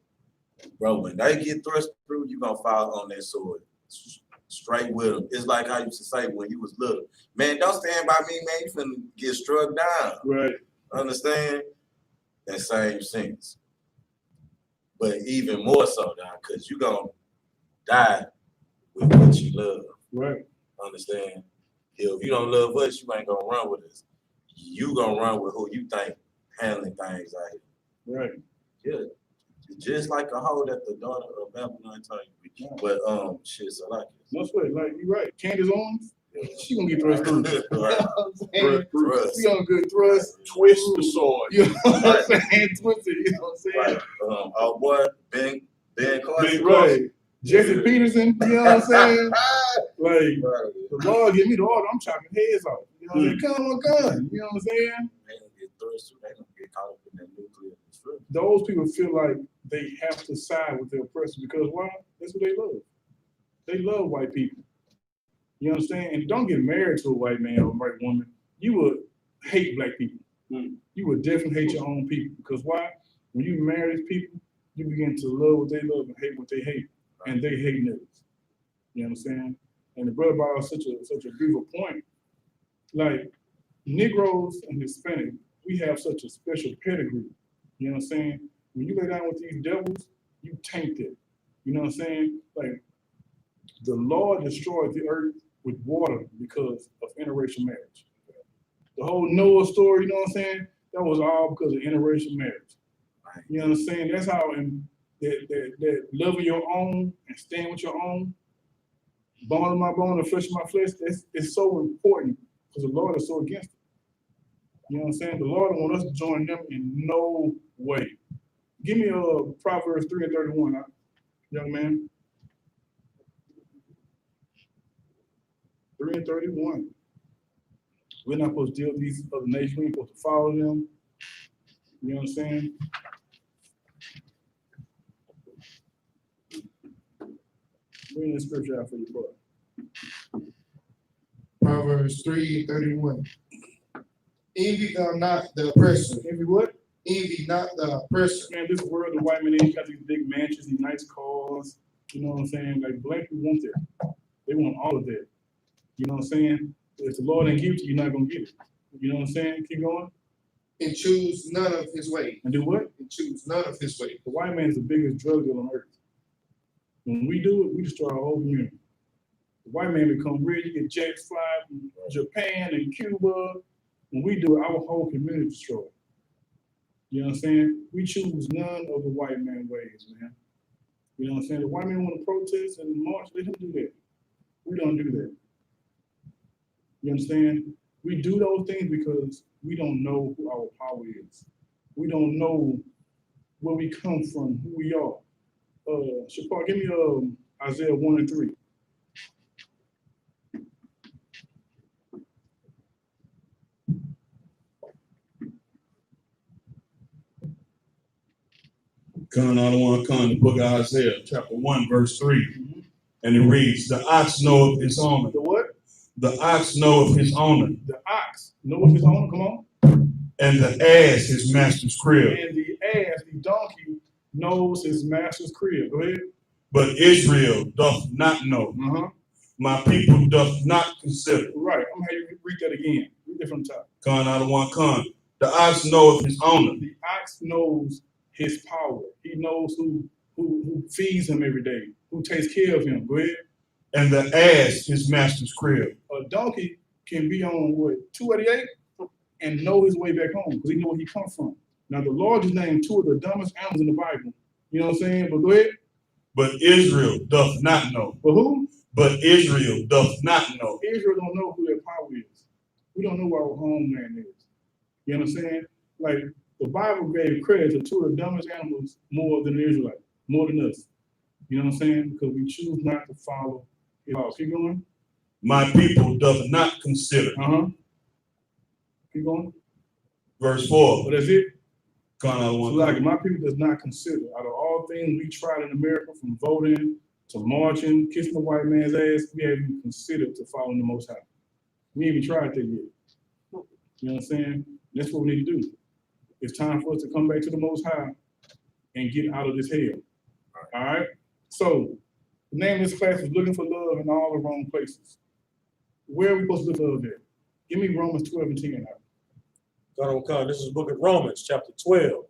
bro, when they get thrust through, you're going to fall on that sword. Straight with them. It's like I used to say when you was little, man, don't stand by me, man, you finna get struck down. Right. Understand? That same sense. But even more so now, because you're going to die with what you love. Right. Understand? If you don't love us, you ain't going to run with us. You going to run with who you think handling things out here. Right. Yeah. Just like a hoe that the daughter of Babylon told you. But shit, so like it. No sweat, like you're right. Candace Owens, she gonna get thrust through. Right. You know what I'm saying? Thrust. She gonna get thrust, Twist the sword. you know what I'm saying? Twist it, you know what I'm saying? Right. Oh boy, Ben Carson. Right. Jesse Peterson, you know what I'm saying? Like, the Lord give me the order, I'm chopping heads off. You know what I'm saying? Come on, gun. You know what I'm saying? They gonna get thrust through. They gonna get caught up in that nuclear. Those people feel like they have to side with their oppressor because why? That's what they love. They love white people. You understand? And don't get married to a white man or a white woman. You would hate black people. You would definitely hate your own people because why? When you marry these people, you begin to love what they love and hate what they hate, and they hate niggas. You understand? And the brother brought out such a beautiful point. Like Negroes and Hispanic, we have such a special pedigree. You know what I'm saying? When you lay down with these devils, you taint it. You know what I'm saying? Like the Lord destroyed the earth with water because of interracial marriage. The whole Noah story, you know what I'm saying? That was all because of interracial marriage. You know what I'm saying? That's how that loving your own and staying with your own, bone of my bone and flesh of my flesh, it's so important because the Lord is so against it. You know what I'm saying? The Lord don't want us to join them in no way. Give me Proverbs 3:31, young man. 3:31. We're not supposed to deal with these other nations. We ain't supposed to follow them. You know what I'm saying? Bring the scripture out for you, boy. Proverbs 3:31. Envy thou not the oppressor. Envy what? Envy not the oppressor. Man, this world, the white men, they got these big mansions, these nice cars. You know what I'm saying? Like black people want that. They want all of that. You know what I'm saying? If the Lord didn't give it to you, you're not gonna get it. You know what I'm saying? Keep going. And choose none of his ways. And do what? And choose none of his ways. The white man is the biggest drug dealer on earth. When we do it, we destroy our whole community. The white man become rich, you get jets fly from Japan and Cuba. When we do it, our whole community is destroyed. You know what I'm saying? We choose none of the white man ways, man. You know what I'm saying? The white man want to protest and march, let him do that. We don't do that. You understand? We do those things because we don't know who our power is. We don't know where we come from, who we are. Shapar, give me Isaiah 1:3. Come, I don't want to come, the book of Isaiah, chapter 1, verse 3. And it reads, the ox knoweth his owner. The what? The ox knoweth his owner. The ox knoweth his owner, come on. And the ass his master's crib. And the ass, the donkey, knows his master's crib. Go ahead. But Israel doth not know. My people doth not consider. Right, I'm gonna have you read that again. Read it from the top. Con, I don't want con. The ox knoweth his owner. The ox knows his power. He knows who feeds him every day, who takes care of him. Go ahead. And the ass his master's crib. A donkey can be on what, 288 and know his way back home because he know where he come from. Now the Lord just named two of the dumbest animals in the Bible. You know what I'm saying? But go ahead. But Israel doth not know. But who? But Israel doth not know. Israel don't know who their power is. We don't know where our homeland is. You know what I'm saying? Like the Bible gave credit to two of the dumbest animals more than the Israelite, more than us. You know what I'm saying? Because we choose not to follow his laws. Keep going. My people doth not consider. Keep going. Verse 4. But that's it. Con, I don't want So like my people does not consider. Out of all things we tried in America, from voting to marching, kissing the white man's ass, we haven't even considered to follow the Most High. We ain't even tried that yet. You know what I'm saying? That's what we need to do. It's time for us to come back to the Most High and get out of this hell. All right? So, the name of this class is Looking for Love in All the Wrong Places. Where are we supposed to look for love at? Give me Romans 12:10 out. This is the book of Romans, chapter 12,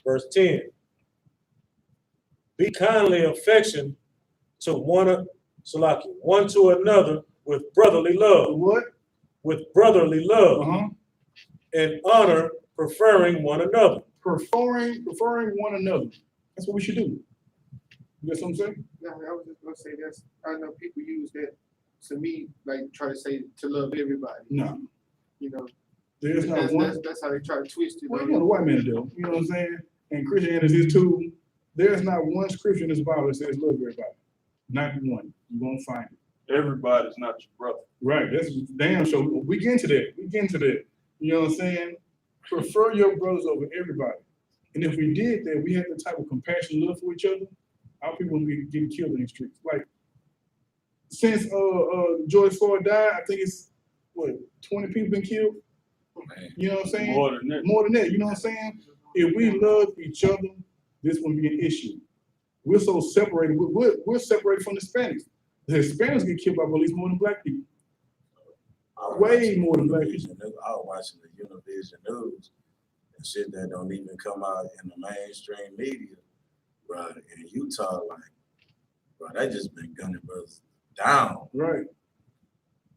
verse 10. Be kindly affectioned to one to another with brotherly love. What? With brotherly love. And honor, preferring one another. Preferring one another. That's what we should do. You got something to say? No, I was just gonna say that's, I know people use that to me, like try to say to love everybody. No. You know, There's not one. that's how they try to twist it. Well, you know, the white man do. You know what I'm saying? And Christianity is too. There's not one scripture in this Bible that says love everybody. Not one. You won't find it. Everybody's not your brother. Right. That's damn sure. We get into that. You know what I'm saying? Prefer your brothers over everybody. And if we did that, we had the type of compassion and love for each other, our people wouldn't be getting killed in the streets. Like, since George Floyd died, I think it's, 20 people been killed? You know what I'm saying? More than that. More than that, you know what I'm saying? If we love each other, this wouldn't be an issue. We're so separated. We're separated from the Hispanics. The Hispanics get killed by police more than black people. Way more than black people. I was watching the Univision News and shit that don't even come out in the mainstream media, bro. In Utah, like, bro, they just been gunning brothers down. Right.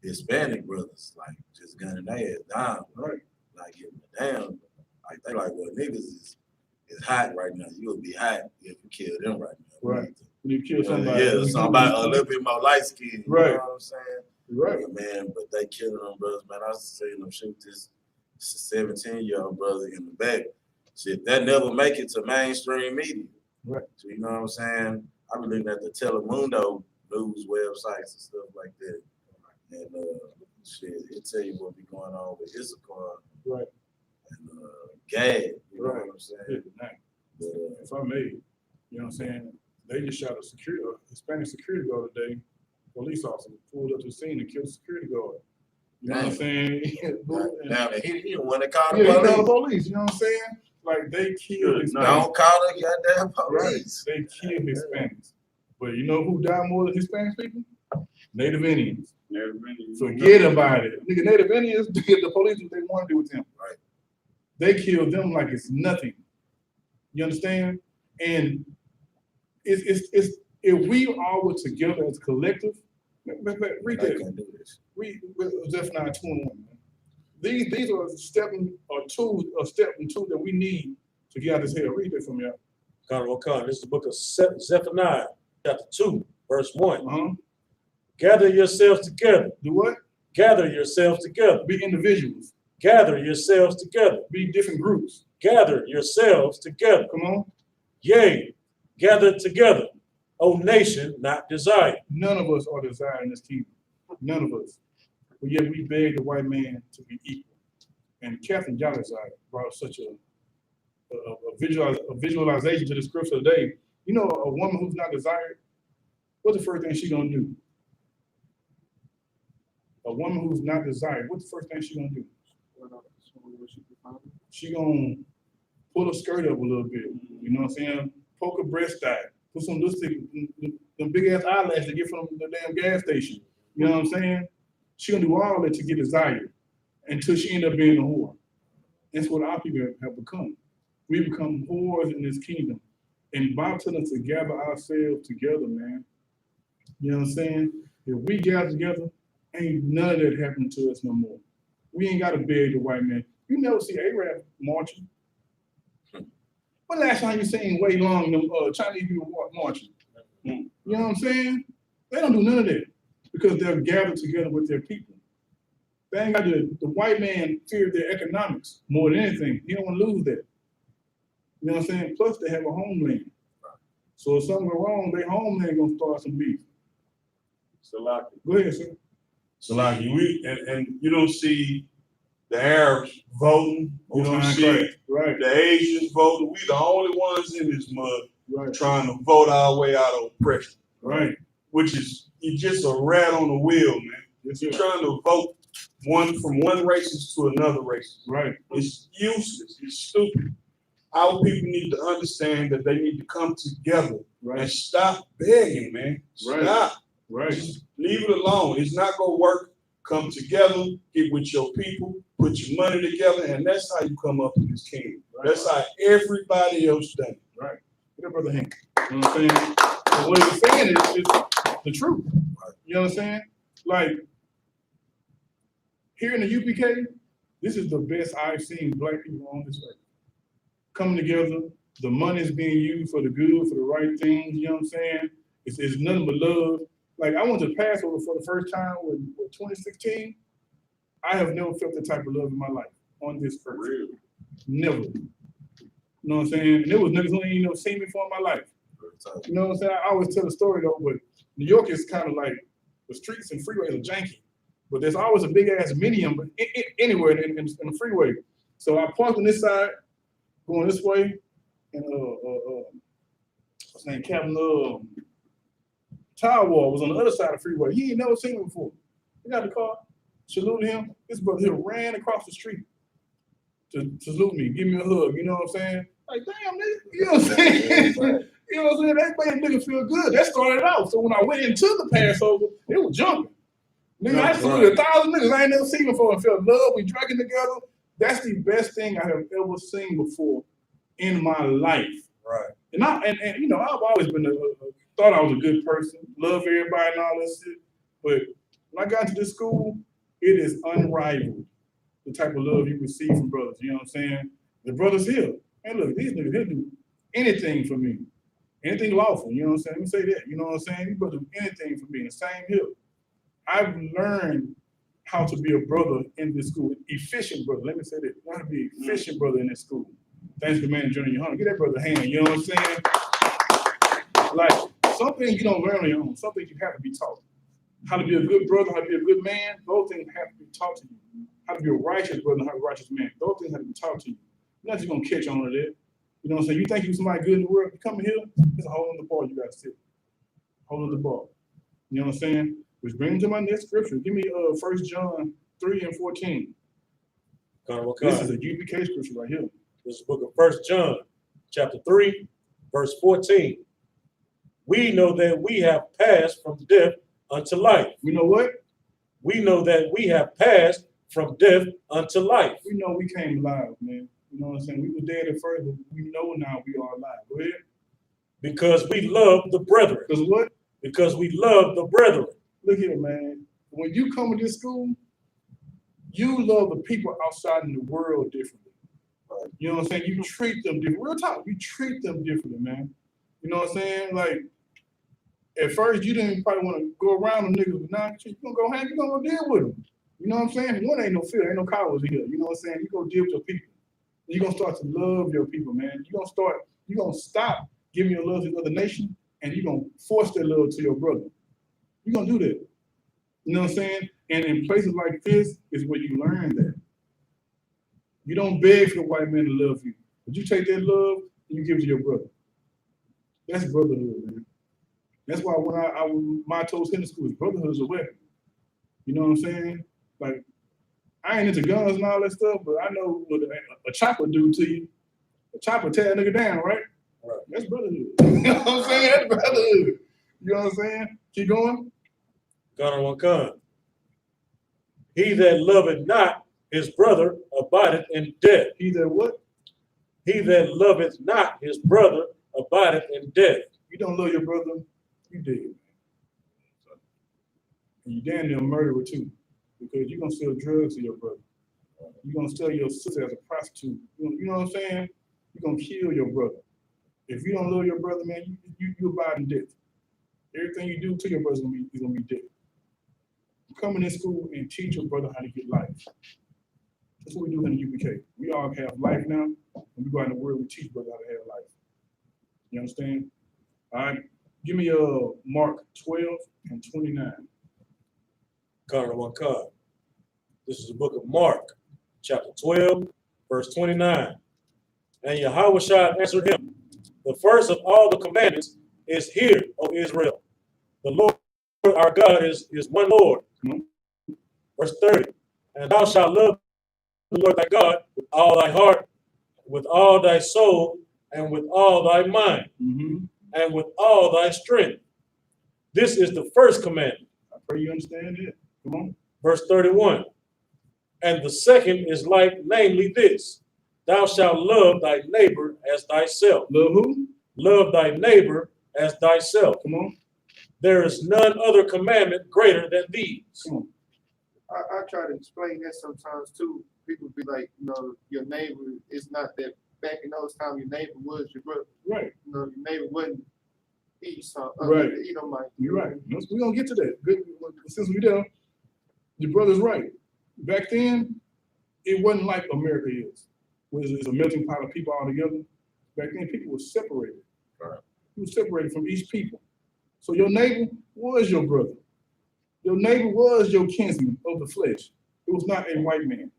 Hispanic brothers, like, just gunning their ass down, Right. like, getting it down. Like, they like, well, niggas is hot right now. You would be hot if you kill them right now. Right. When you kill somebody. Yeah, somebody a little bit more light skinned. Right. You know what I'm saying? Right. Yeah, man, but they killing them brothers, man. I was seeing them shoot this 17-year-old brother in the back. Shit, that never make it to mainstream media. Right. So you know what I'm saying? I be looking at the Telemundo news websites and stuff like that. And shit, it tell you what be going on with I.S.U.P.K. Right. And GAD, you know Right. what I'm saying? Yeah, nah. But, If I may, you know what I'm saying? They just shot a Hispanic security guard today. Police officer pulled up to the scene and killed the security guard. You know what I'm saying? now he the one that called Yeah, the he called the police. police. You know what I'm saying? Like they killed Hispanics. Don't call the goddamn Right. police. They killed Hispanics. But you know who died more than Hispanic people? Native Indians. Forget about it. Nigga, Native Indians did the police what they want to do with them. Right. They killed them like it's nothing. You understand? And it's if we all were together as a collective, read They that. can do this. Read Zephaniah 21. These are step and two that we need to get out of this hell. Read that from me. This is the book of Zephaniah, chapter 2, verse 1. Uh-huh. Gather yourselves together. Do what? Gather yourselves together. Be individuals. Gather yourselves together. Be different groups. Gather yourselves together. Come on. Yea, gather together, O nation not desired. None of us are desiring this kingdom. None of us. But yet we beg the white man to be equal. And Captain Yahazai brought such a visualization to the scripture today. You know, a woman who's not desired, what's the first thing she's gonna do? A woman who's not desired, what's the first thing she's gonna do? She gonna pull her skirt up a little bit. You know what I'm saying? Poke her breast out. Put some lipstick, them big ass eyelashes they get from the damn gas station. You know what I'm saying? She gonna do all that to get desired until she end up being a whore. That's what our people have become. We become whores in this kingdom. And Bob telling us to gather ourselves together, man. You know what I'm saying? If we gather together, ain't none of that happening to us no more. We ain't gotta beg the white man. You never see Arab marching. When last time you seen Wei Long, them Chinese people marching? You know what I'm saying? They don't do none of that because they're gathered together with their people. They ain't got the white man fear their economics more than anything. He don't want to lose that. You know what I'm saying? Plus they have a homeland. So if something go wrong, their homeland gonna start some beef. Go ahead, sir. So like and you don't see the Arabs voting, you don't see Right. the Asians voting. We the only ones in this mud Right. trying to vote our way out of oppression. Right. Which is you're just a rat on the wheel, man. Yes, You're sir. trying to vote from one racist to another racist. Right. It's useless. It's stupid. Our people need to understand that they need to come together and Right. stop begging, man. Right. Stop. Right. Just leave it alone. It's not gonna work. Come together, get with your people, put your money together, and that's how you come up with this kingdom. Right. That's how everybody else does it. Right. Get up, Brother Hank. You know what I'm saying? And what he's saying is the truth. You know what I'm saying? Like, here in the UPK, this is the best I've seen black people on this earth. Coming together, the money's being used for the good, for the right things, you know what I'm saying? It's nothing but love. Like, I went to Passover for the first time in 2016. I have never felt that type of love in my life on this earth. Really? Never. You know what I'm saying? And there was niggas who ain't even seen me before in my life. You know what I'm saying? I always tell the story though, but New York is kind of like the streets and freeways are janky, but there's always a big ass medium anywhere in the freeway. So I parked on this side, going this way, and what's his name, Captain Tower Wall was on the other side of the freeway. He ain't never seen me before. He got the car, saluted him. This brother here ran across the street to salute me, give me a hug. You know what I'm saying? Like, damn, nigga. You know what I'm saying? You know what I'm saying? That made a nigga feel good. That started out. So when I went into the Passover, it was jumping. Nigga, I saluted 1,000 niggas I ain't never seen before and felt love. We drinking together. That's the best thing I have ever seen before in my life. Right. And you know, I've always been thought I was a good person, love everybody and all that shit. But When I got into this school, it is unrivaled, the type of love you receive from brothers, you know what I'm saying? The brothers here, hey look, these niggas, they'll do anything for me. Anything lawful, you know what I'm saying? Let me say that, you know what I'm saying? These brothers do anything for me, and same here. I've learned how to be a brother in this school, efficient brother, let me say that, how to be an efficient brother in this school. Thanks to man Journey YAHANNA, give that brother a hand, you know what I'm saying? Like, some things you don't learn on your own, some things you have to be taught. How to be a good brother, how to be a good man, those things have to be taught to you. How to be a righteous brother, how to be a righteous man, those things have to be taught to you. You're not just gonna catch on to that. You know what I'm saying? You think you're somebody good in the world, you come in here, there's a hole in the ball you gotta sit. Hole in the ball. You know what I'm saying? Which brings me to my next scripture. Give me 1 John 3 and 14. This is a UPK scripture right here. This is the book of 1 John, chapter 3, verse 14. We know that we have passed from death unto life. We know what? We know that we have passed from death unto life. We know we came alive, man. You know what I'm saying? We were dead at first, but we know now we are alive. Go ahead. Because we love the brethren. Because what? Because we love the brethren. Look here, man. When you come to this school, you love the people outside in the world differently. You know what I'm saying? You treat them different. Real talk, you treat them differently, man. You know what I'm saying? Like, at first, you didn't probably want to go around them niggas, but now you're going to go hang, you're going to go deal with them. You know what I'm saying? One ain't no fear, ain't no cowards in here. You know what I'm saying? You're going to deal with your people. You're going to start to love your people, man. You're going to stop giving your love to the other nation, and you're going to force that love to your brother. You're going to do that. You know what I'm saying? And in places like this is where you learn that. You don't beg for the white man to love you, but you take that love and you give it to your brother. That's brotherhood, man. That's why when my toast in the school is brotherhood is a weapon. You know what I'm saying? Like, I ain't into guns and all that stuff, but I know what a chopper do to you. A chopper tear a nigga down, right? Right. That's brotherhood. You know what I'm saying? That's brotherhood. You know what I'm saying? Keep going. Ghana Wakan. He that loveth not his brother abideth in death. He that what? He that loveth not his brother abideth in death. You don't love your brother, you dead. And you damn near a murderer too, because you're gonna sell drugs to your brother. You're gonna sell your sister as a prostitute. You know what I'm saying? You're gonna kill your brother. If you don't love your brother, man, you abide in death. Everything you do to your brother is gonna be death. Come in this school and teach your brother how to get life. That's what we do in the UPK. We all have life now, and we go out in the world, we teach brother how to have life. You understand? All right, give me Mark 12 and 29. Ghana Wakan. This is the book of Mark, chapter 12, verse 29. And Yahweh answered him, the first of all the commandments is here, O Israel. The Lord our God is one Lord. Verse 30. And thou shalt love the Lord thy God with all thy heart, with all thy soul, and with all thy mind, and with all thy strength. This is the first commandment. I pray you understand it. Come on. Verse 31. And the second is like, namely this, thou shalt love thy neighbor as thyself. Love who? Love thy neighbor as thyself. Come on. There is none other commandment greater than these. Come on. I try to explain that sometimes too. People be like, you know, your neighbor is not that. Back in those times, your neighbor was your brother. Right. You know, your neighbor wasn't Esau. Right. Edomite. You're right. We're gonna get to that. Good. Since we there, your brother's right. Back then, it wasn't like America is, where it's a melting pot of people all together. Back then, people were separated. Right. You were separated from each people. So your neighbor was your brother. Your neighbor was your kinsman of the flesh. It was not a white man.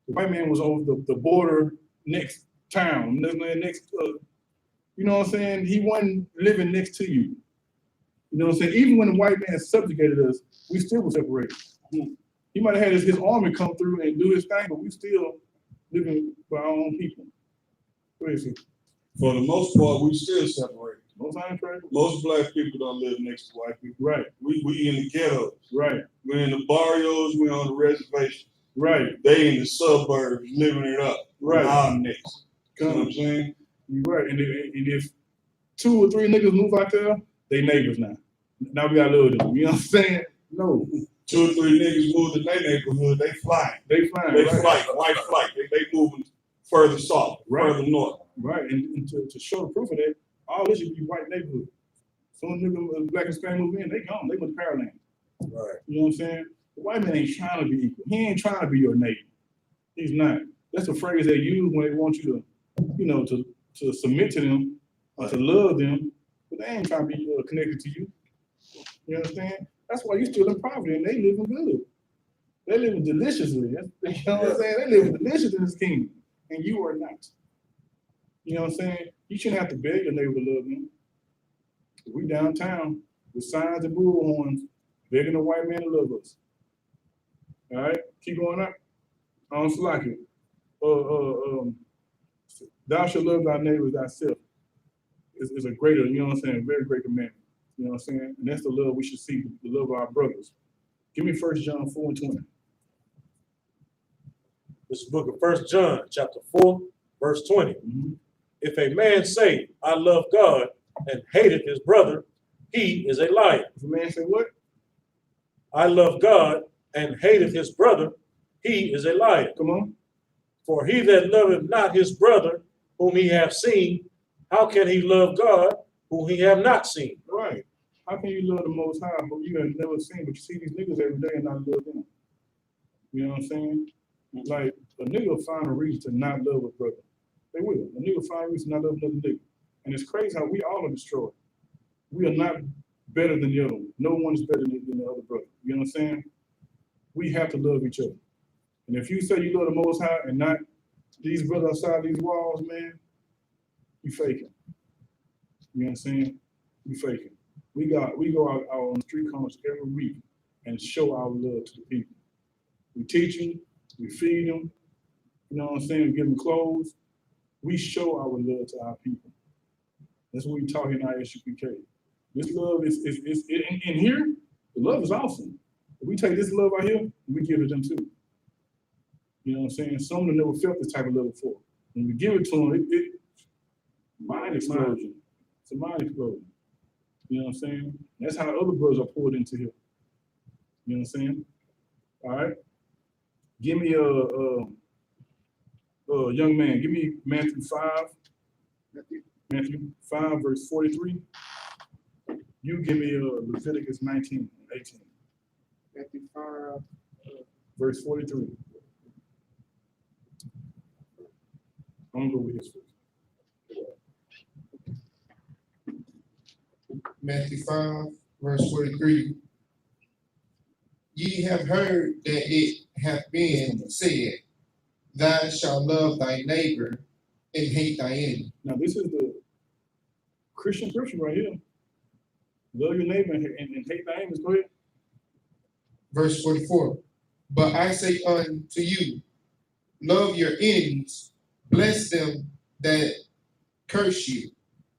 The white man was over the border next town, next, you know what I'm saying? He wasn't living next to you. You know what I'm saying? Even when the white man subjugated us, we still were separated. He might have had his army come through and do his thing, but we still living by our own people. What is it? For the most part, we still separated. Most time, right? Most black people don't live next to white people. Right, We in the ghettos. right, We're in the barrios, we're on the reservation. right. They in the suburbs living it up. Right. Our next. You know what I'm saying? You're right. And if 2 or 3 niggas move out there, they neighbors now. Now we gotta love them. You know what I'm saying? No. 2 or 3 niggas move to their neighborhood, they fly. They flying, They right? flight, white flight. They moving further south, Right. further north. Right, and to show the proof of that, all this should be white neighborhood. Soon nigga black and Hispanic move in, they gone. They went to Paraland. Right. You know what I'm saying? The white man ain't trying to be equal. He ain't trying to be your neighbor. He's not. That's the phrase they use when they want you to, you know, to submit to them or to love them, but they ain't trying to be connected to you. You understand? That's why you still in poverty and they living good. They living deliciously. You know what I'm saying? They living delicious in this kingdom, and you are not. You know what I'm saying? You shouldn't have to beg your neighbor to love them. We downtown with signs and bullhorns begging the white man to love us. All right, keep going up. On Slack. Thou shalt love thy neighbor as thyself. Is a greater, you know what I'm saying, very great commandment. You know what I'm saying? And that's the love we should see, the love of our brothers. Give me 1 John 4:20. This is the book of 1 John, chapter 4, verse 20. If a man say, I love God, and hateth his brother, he is a liar. If a man say what? I love God, and hateth his brother, he is a liar. Come on. For he that loveth not his brother, whom he hath seen, how can he love God, whom he have not seen? Right. How can you love the Most High, but you have never seen, but you see these niggas every day and not love them? You know what I'm saying? Like, a nigga will find a reason to not love a brother. They will. A nigga will find a reason to not love another nigga. And it's crazy how we all are destroyed. We are not better than the other one. No one is better than the other brother. You know what I'm saying? We have to love each other. And if you say you love the Most High and not these brothers outside these walls, man, you faking. You know what I'm saying? You faking. We go out on the street corners every week and show our love to the people. We teach them, we feed them, you know what I'm saying? We give them clothes. We show our love to our people. That's what we talk in I.S.U.P.K. This love is in here, the love is awesome. If we take this love out here, we give it to them too. You know what I'm saying? Some of them never felt this type of love before. When we give it to them, mind explosion. It's a mind explosion. You know what I'm saying? That's how other brothers are poured into here. You know what I'm saying? All right. Give me a young man. Give me Matthew 5. Matthew 5, verse 43. You give me Leviticus 19 and 18. Matthew 5. Verse 43. I'm gonna go with his first. Matthew 5, verse 43. Ye have heard that it hath been said, Thou shalt love thy neighbor and hate thy enemy. Now this is the Christian scripture right here. Love your neighbor and hate thy enemies. Go ahead. Verse 44. But I say unto you, love your enemies, bless them that curse you,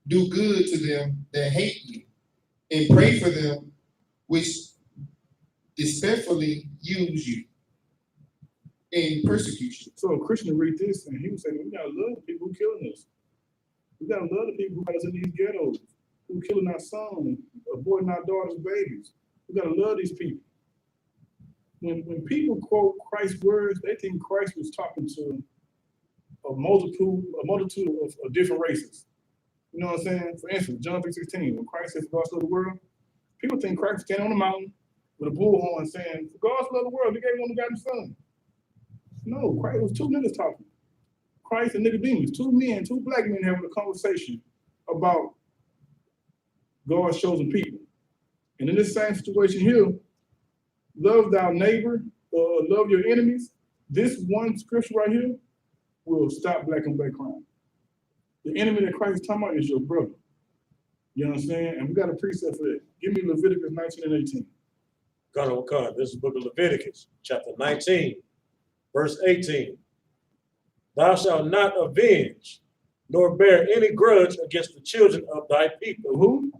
do good to them that hate you, and pray for them which despitefully use you and persecute you. So a Christian read this and he would say, we gotta love the people who killing us. We gotta love the people who got us in these ghettos, who killing our sons, aborting our daughters' babies. We gotta love these people. When people quote Christ's words, they think Christ was talking to a multitude of different races. You know what I'm saying? For instance, John 3:16, when Christ says, God so loved the world, people think Christ was standing on the mountain with a bullhorn saying, for God so loved the world, he gave one begotten son. No, Christ, it was two niggas talking. Christ and Nicodemus, two men, two black men having a conversation about God's chosen people. And in this same situation here, love thy neighbor, love your enemies. This one scripture right here will stop black on black crime. The enemy that Christ is talking about is your brother. You know what I'm saying? And we got a precept for that. Give me Leviticus 19 and 18. God, this is the book of Leviticus, chapter 19, verse 18. Thou shalt not avenge, nor bear any grudge against the children of thy people. Who?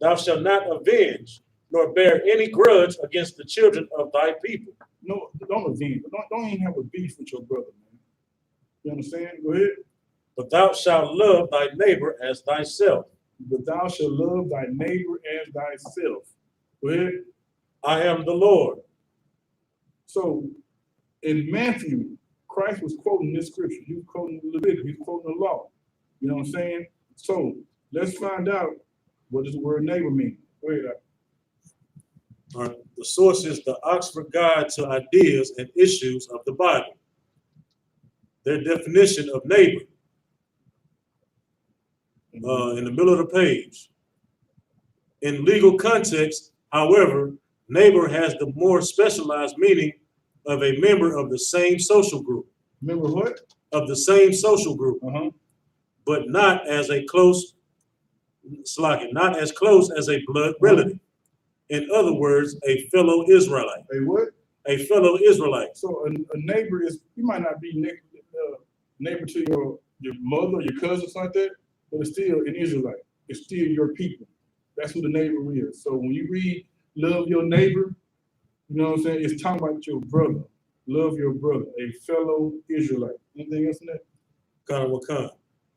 Thou shalt not avenge, nor bear any grudge against the children of thy people. No, don't avenge. Don't even have a beef with your brother, man. You understand? Go ahead. But thou shalt love thy neighbor as thyself. But thou shalt love thy neighbor as thyself. Go ahead. I am the Lord. So in Matthew, Christ was quoting this scripture. He was quoting Leviticus. He was quoting the law. You know what I'm saying? So let's find out what does the word neighbor mean. Go ahead. All right. The source is the Oxford Guide to Ideas and Issues of the Bible. Their definition of neighbor in the middle of the page. In legal context, however, neighbor has the more specialized meaning of a member of the same social group. Remember what? Of the same social group, but not as close as a blood relative. In other words, a fellow Israelite. A what? A fellow Israelite. So a neighbor is, you might not be neighbor to your mother or your cousin, something like that, but it's still an Israelite. It's still your people. That's who the neighbor is. So when you read love your neighbor, you know what I'm saying? It's talking about your brother. Love your brother, a fellow Israelite. Anything else in that? Kind.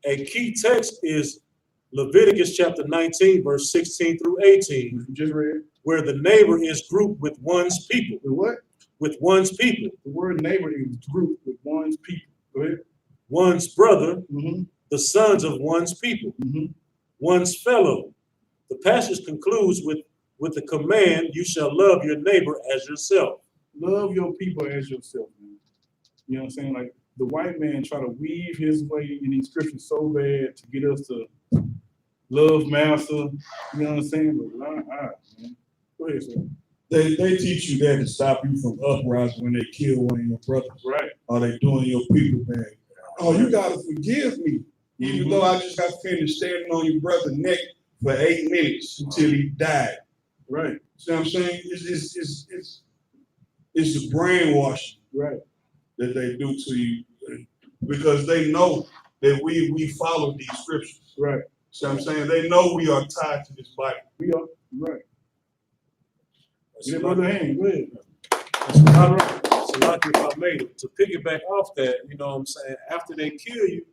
A key text is Leviticus chapter 19, verse 16 through 18, You just read. where the neighbor is grouped with one's people. The what? With one's people. The word neighbor is grouped with one's people. Go ahead. One's brother, Mm-hmm. the sons of one's people. Mm-hmm. One's fellow. The passage concludes with the command, you shall love your neighbor as yourself. Love your people as yourself, man. You know what I'm saying? Like the white man try to weave his way in these scriptures so bad to get us to love master. You know what I'm saying? But man. Go ahead, sir. They teach you that to stop you from uprising when they kill one of your brothers. Right. Or they doing your people bad. Oh, you gotta forgive me. Even though I just got finished standing on your brother's neck for 8 minutes until he died. Right. See what I'm saying? It's the brainwashing Right. that they do to you because they know that we follow these scriptures. Right. See what I'm saying? They know we are tied to this Bible. We are right. Get brother hand. Go ahead. All right. So like if I made it, to piggyback off that, you know what I'm saying, after they kill you,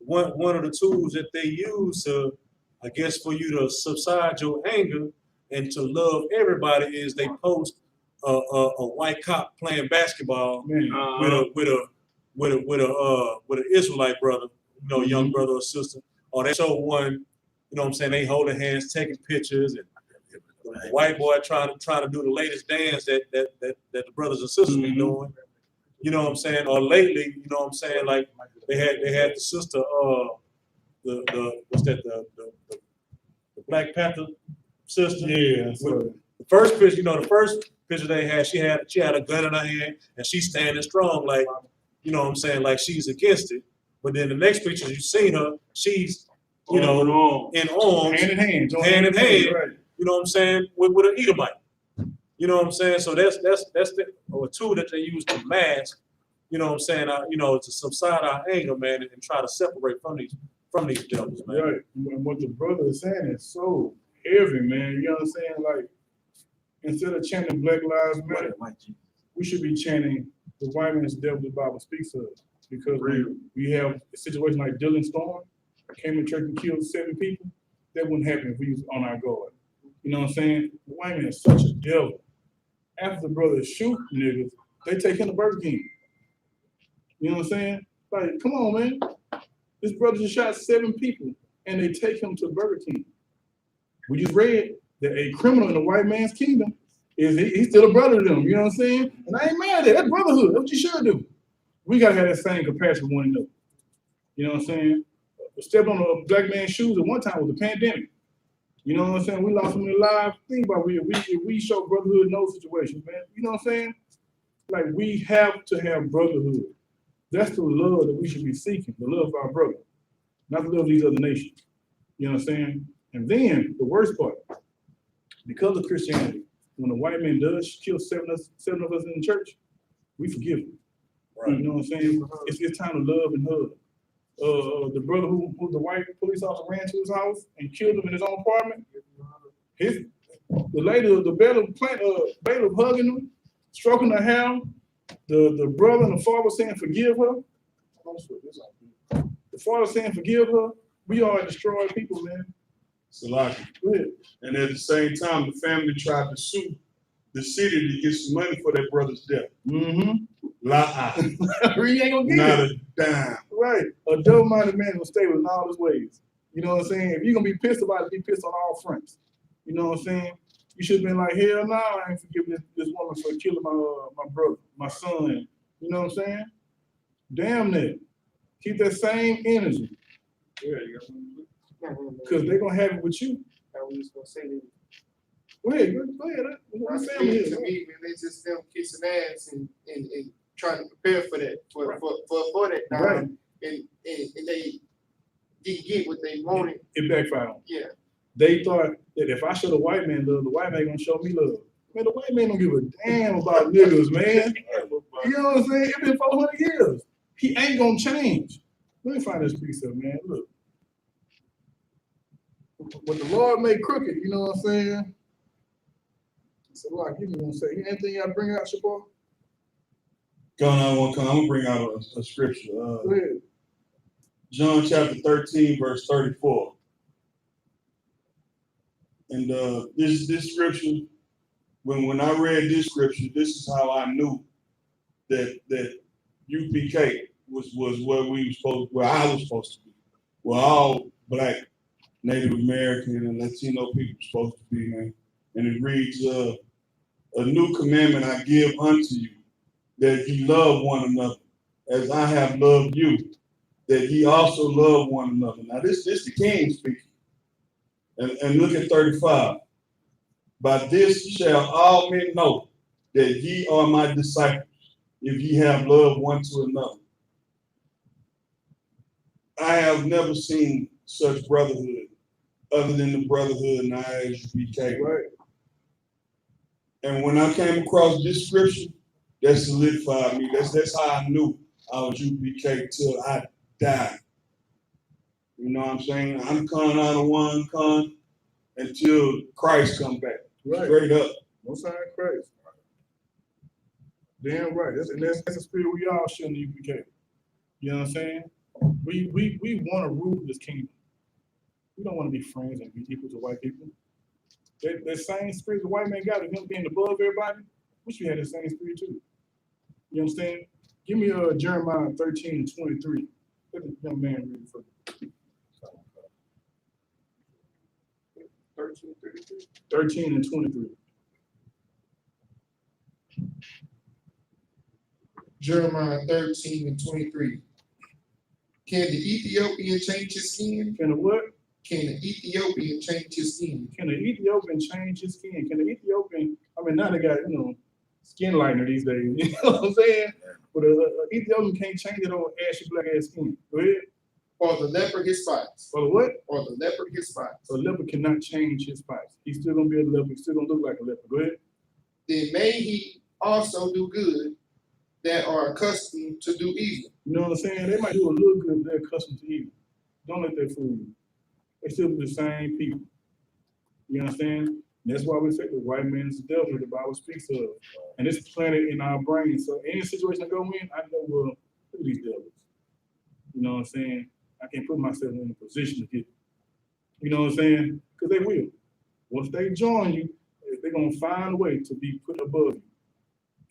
one of the tools that they use to, I guess, for you to subside your anger and to love everybody is they post a white cop playing basketball with an Israelite brother, you know, young brother or sister, or they show one, you know what I'm saying, they holding hands, taking pictures, and the white boy trying to do the latest dance that the brothers and sisters be doing. You know what I'm saying? Or lately, you know what I'm saying, like they had the sister, the Black Panther sister. Yeah. The first picture they had, she had a gun in her hand and she's standing strong, like, you know what I'm saying, like she's against it. But then the next picture you seen her, she's, you know, in arms, hand in hand, right. You know what I'm saying, with an Edomite. You know what I'm saying? So that's a tool that they use to mask, you know what I'm saying, to subside our anger, man, and try to separate from these devils, man. Right. And what the brother is saying is so heavy, man. You know what I'm saying? Like, instead of chanting Black Lives Matter, we should be chanting the white man's devil the Bible speaks of. Because we have a situation like Dylan Storm, came to church and killed 7 people. That wouldn't happen if we was on our guard. You know what I'm saying? The white man is such a devil. After the brothers shoot niggas, they take him to Burger King. You know what I'm saying? Like, come on, man. This brother just shot 7 people, and they take him to Burger King. We just read that a criminal in the white man's kingdom he's still a brother to them. You know what I'm saying? And I ain't mad at that. That's brotherhood. That's what you should do. We gotta have that same compassion for one another. You know what I'm saying? Stepping on a black man's shoes at one time was a pandemic. You know what I'm saying? We lost so many lives. Think about it. We show brotherhood in those situations, man. You know what I'm saying? Like, we have to have brotherhood. That's the love that we should be seeking, the love of our brother, not the love of these other nations. You know what I'm saying? And then the worst part, because of Christianity, when a white man does kill 7 of us in the church, we forgive him. Right. You know what I'm saying? It's time to love and hug. The brother who the white police officer ran to his house and killed him in his own apartment. The lady, the bailiff hugging him, stroking her hair. The brother and the father saying forgive her. The father saying forgive her. We are destroying people, man. Salaki. And at the same time, the family tried to sue the city to get some money for that brother's death. Mm-hmm. La He ain't gonna get not it. a dime. Right. A double-minded man will stay in all his ways. You know what I'm saying? If you're gonna be pissed about it, be pissed on all fronts. You know what I'm saying? You should have been like, hell no, I ain't forgiving this woman for killing my brother, my son. You know what I'm saying? Damn that. Keep that same energy. Yeah, you got something? Because they're gonna have it with you. I was just gonna say that. Go ahead. What To family me, is? man, it's just them kissing ass and trying to prepare for that, for that now. Right. And they didn't get what they wanted. It backfired on them. Yeah. They thought that if I show the white man love, the white man gonna show me love. Man, the white man don't give a damn about niggas, man. You know what I'm saying? It's been 400 years. He ain't gonna change. Let me find this precept, man. Look. What the Lord made crooked, you know what I'm saying? So, Lord, give me one second. Anything y'all bring out, Shabbat? I'm gonna bring out a scripture. Go ahead. John chapter 13, verse 34. And this scripture, when I read this scripture, this is how I knew that UPK was where we were where I was supposed to be. Where all Black, Native American, and Latino people were supposed to be, man. And it reads, a new commandment I give unto you, that ye love one another, as I have loved you, that ye also love one another. Now this the king speaking. And look at 35. By this shall all men know that ye are my disciples, if ye have love one to another. I have never seen such brotherhood other than the brotherhood in I.S.U.P.K. Right. And when I came across this scripture, that solidified me. That's how I knew I was UPK till I died. You know what I'm saying? I'm coming out of one con until Christ come back. Right. Straight up. No sign of Christ. Damn right. That's the spirit we all share in the UPK. You know what I'm saying? We want to rule this kingdom. We don't want to be friends and be equal to white people. That same spirit the white man got, of him being above everybody, we should have the same spirit too. You understand? Give me Jeremiah 13 and 23. Let the young man read it for me. 13 and 23. Jeremiah 13 and 23. Can the Ethiopian change his skin? Can the what? Can the Ethiopian change his skin? Can the Ethiopian change his skin? Can the Ethiopian, I mean, now they got, skin lightener these days, you know what I'm saying? But Ethiopian can't change it on ashy black ass skin. Go ahead. Or the leopard his spots? Or what? Or the leopard his spots? A leopard cannot change his spots. He's still gonna be a leopard, he's still gonna look like a leopard. Go ahead. Then may he also do good that are accustomed to do evil. You know what I'm saying? They might do a little good if they're accustomed to evil. Don't let that fool you. They still be the same people. You understand? And that's why we say the white man is the devil the Bible speaks of. And it's planted in our brains. So any situation I go in, I know, well, look at these devils. You know what I'm saying? I can't put myself in a position to get, you know what I'm saying? Because they will. Once they join you, they're gonna find a way to be put above you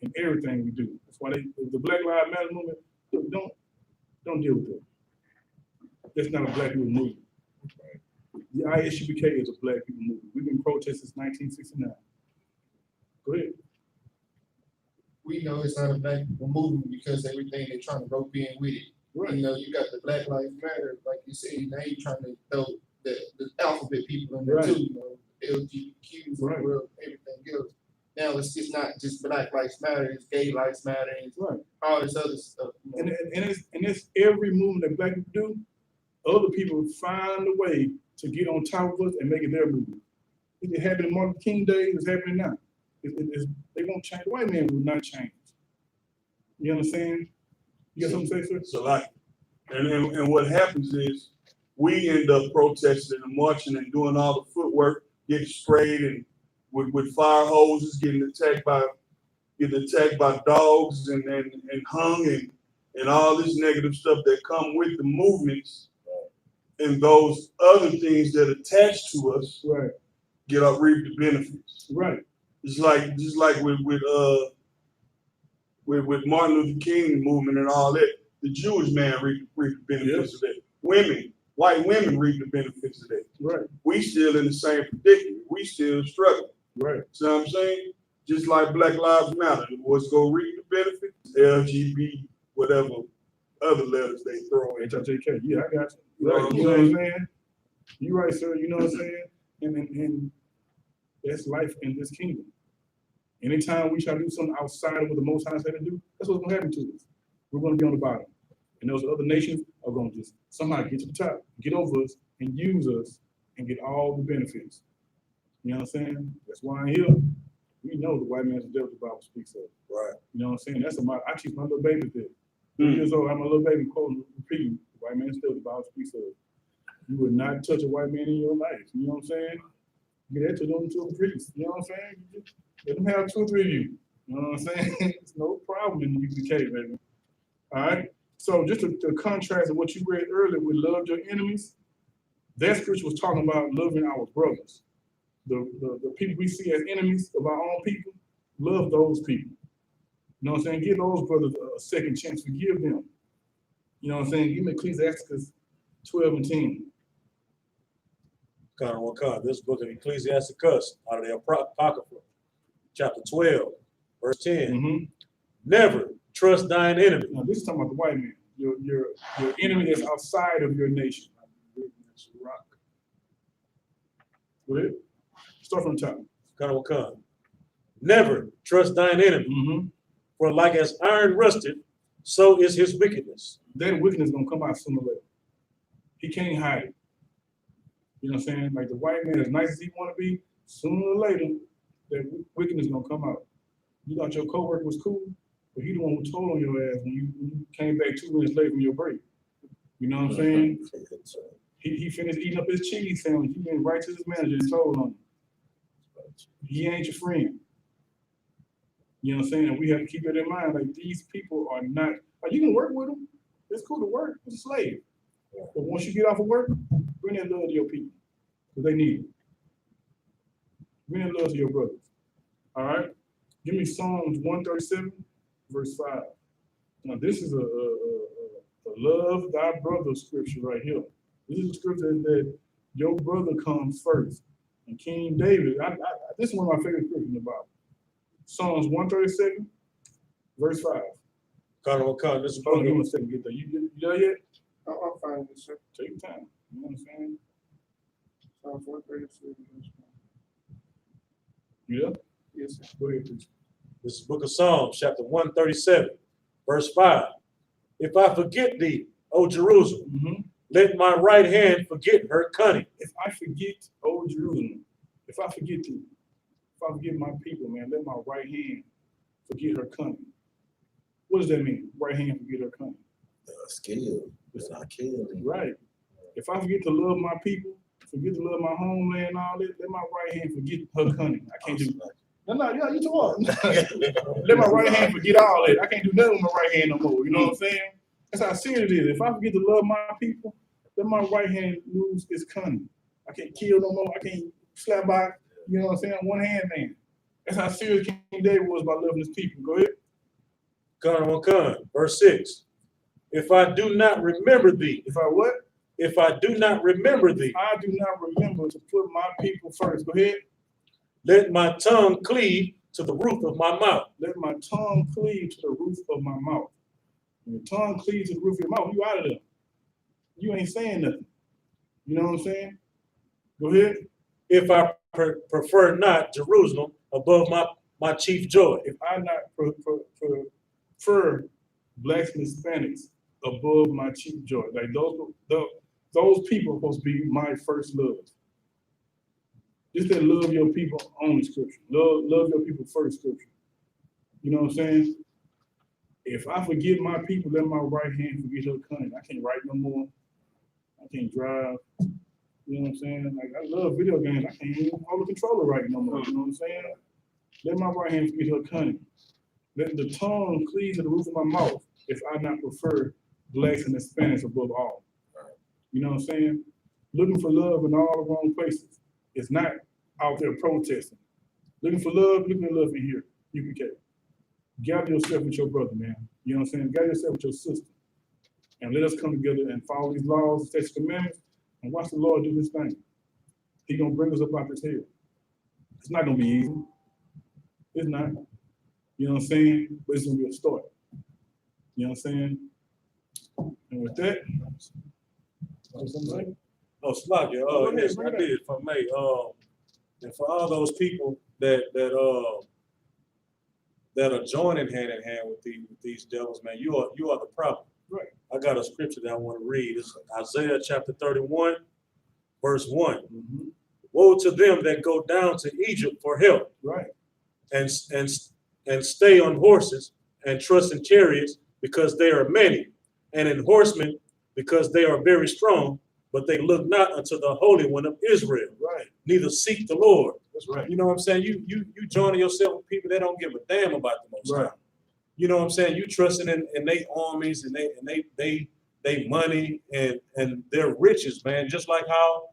in everything we do. That's why the Black Lives Matter movement, look, don't deal with that. That's not a black people movement. The I.S.U.P.K is a black people movement. We've been protesting since 1969. Go ahead. We know it's not a black people movement because everything they're trying to rope in with it. Right. You know, you got the Black Lives Matter, like you said, now you're trying to throw the alphabet people in there Right. too, you know, LGBTQs, Right. world, everything else. Now it's just not just Black Lives Matter, it's Gay Lives Matter, it's Right. all this other stuff. You know? And it's every movement that black people do, other people find a way to get on top of us and make it their movement. It happened in Martin Luther King days, it's happening now. They won't change. The white man will not change. You understand? You got something to say, sir? So like, and what happens is we end up protesting and marching and doing all the footwork, getting sprayed and with fire hoses, getting attacked by dogs and hung and all this negative stuff that come with the movements and those other things that attach to us Right. reap the benefits. Right. Just like with Martin Luther King movement and all that, the Jewish man reaped the benefits of that. White women reap the benefits of that. Right. We still in the same predicament. We still struggling. Right. See what I'm saying? Just like Black Lives Matter, what's gonna reap the benefits? LGBT, whatever other letters they throw in. HIJK. Yeah, I got you. You know Right. what You know I'm what I'm saying? saying? You right, sir. You know what I'm saying? And that's life in this kingdom. Anytime we try to do something outside of what the Most High said to do, that's what's gonna happen to us. We're gonna be on the bottom. And those other nations are gonna just somehow get to the top, get over us, and use us, and get all the benefits. You know what I'm saying? That's why I'm here. We know the white man's the devil, the Bible speaks of. Right. You know what I'm saying? That's I teach my little babies there. 3 years old, I'm a little baby quoting, repeating, the white man's still the Bible speaks of. You would not touch a white man in your life. You know what I'm saying? Get that to them to a priest. You know what I'm saying? Let them have 2 or 3 of you. You know what I'm saying? It's no problem in the UPK, baby. All right? So just to contrast of what you read earlier with love your enemies, that scripture was talking about loving our brothers. The people we see as enemies of our own people, love those people. You know what I'm saying? Give those brothers a second chance, forgive them. You know what I'm saying? Give them Ecclesiastes 12 and 10. This book of Ecclesiasticus out of the Apocrypha, chapter 12, verse 10. Mm-hmm. Never trust thine enemy. Now this is talking about the white man, your enemy that's outside of your nation. Rock. Go ahead. Start from the top. Never trust thine enemy, Mm-hmm. for like as iron rusted, so is his wickedness. That wickedness is gonna come out sooner or later. He can't hide it. You know what I'm saying? Like the white man, as nice as he want to be, sooner or later, that wickedness is gonna come out. You thought your coworker was cool, but he the one who told on your ass when you came back 2 minutes late from your break. You know what I'm saying? He finished eating up his cheese sandwich. You went right to his manager and told on him. He ain't your friend. You know what I'm saying? And we have to keep it in mind. Like these people are not. Like you can work with them. It's cool to work. It's a slave. But once you get off of work, bring that love to your people, because they need it. Bring that love to your brothers. All right. Give me Psalms 137, verse 5. Now this is a love thy brother scripture right here. This is a scripture that your brother comes first. And King David, this is one of my favorite scriptures in the Bible. Psalms 137, verse 5. This is Hold on, give me a second to get there. You there yet? I'll find it, sir. Take your time. You know what I'm saying? Psalms 137, verse 5. You there? Yes, sir. Go ahead, please. This is book of Psalms, chapter 137, verse 5. If I forget thee, O Jerusalem, Mm-hmm. let my right hand forget her cunning. If I forget, oh Jerusalem, if I forget my people, man, let my right hand forget her cunning. What does that mean? Right hand forget her cunning. Skill. It's not killing. Right. If I forget to love my people, forget to love my homeland and all that, let my right hand forget her cunning. I can't do that. No, you too hard. Let my right hand forget all that. I can't do nothing with my right hand no more. You know what I'm saying? That's how serious it is. If I forget to love my people, let my right hand lose its cunning. I can't kill no more. I can't slap by, you know what I'm saying, one hand man. That's how serious King David was about loving his people. Go ahead. Verse 6. If I do not remember thee. If I what? If I do not remember thee. I do not remember to put my people first. Go ahead. Let my tongue cleave to the roof of my mouth. Let my tongue cleave to the roof of my mouth. When your tongue cleaves to the roof of your mouth, you out of there. You ain't saying nothing. You know what I'm saying? Go ahead. If I prefer not Jerusalem above my chief joy. If I not prefer blacks and Hispanics above my chief joy. Like those people are supposed to be my first love. Just that love your people only scripture. Love your people first scripture. You know what I'm saying? If I forget my people, let my right hand forget her cunning. I can't write no more. I can't drive. You know what I'm saying? Like I love video games. I can't even hold a controller right no more. You know what I'm saying? Let my right hand forget her cunning. Let the tongue cleave to the roof of my mouth if I not prefer blacks and Hispanics above all. You know what I'm saying? Looking for love in all the wrong places. It's not out there protesting. Looking for love in here. UPK. Gather yourself with your brother, man. You know what I'm saying? Gather yourself with your sister. And let us come together and follow these laws, statutes, commandments, and watch the Lord do his thing. He's gonna bring us up out this hell. It's not gonna be easy. It's not. You know what I'm saying? But it's gonna be a start. You know what I'm saying? And with that, something Oh, Slakia, yes, I did, if I may. And for all those people that are joining hand in hand with these devils, man, you are the problem. Right. I got a scripture that I want to read. It's Isaiah chapter 31, verse 1. Mm-hmm. Woe to them that go down to Egypt for help. Right. And stay on horses and trust in chariots because they are many, and in horsemen because they are very strong, but they look not unto the Holy One of Israel. Right. Neither seek the Lord. That's right. You know what I'm saying? You joining yourself with people that don't give a damn about the Most High. Right. You know what I'm saying? You trusting in their armies and they money and their riches, man. Just like how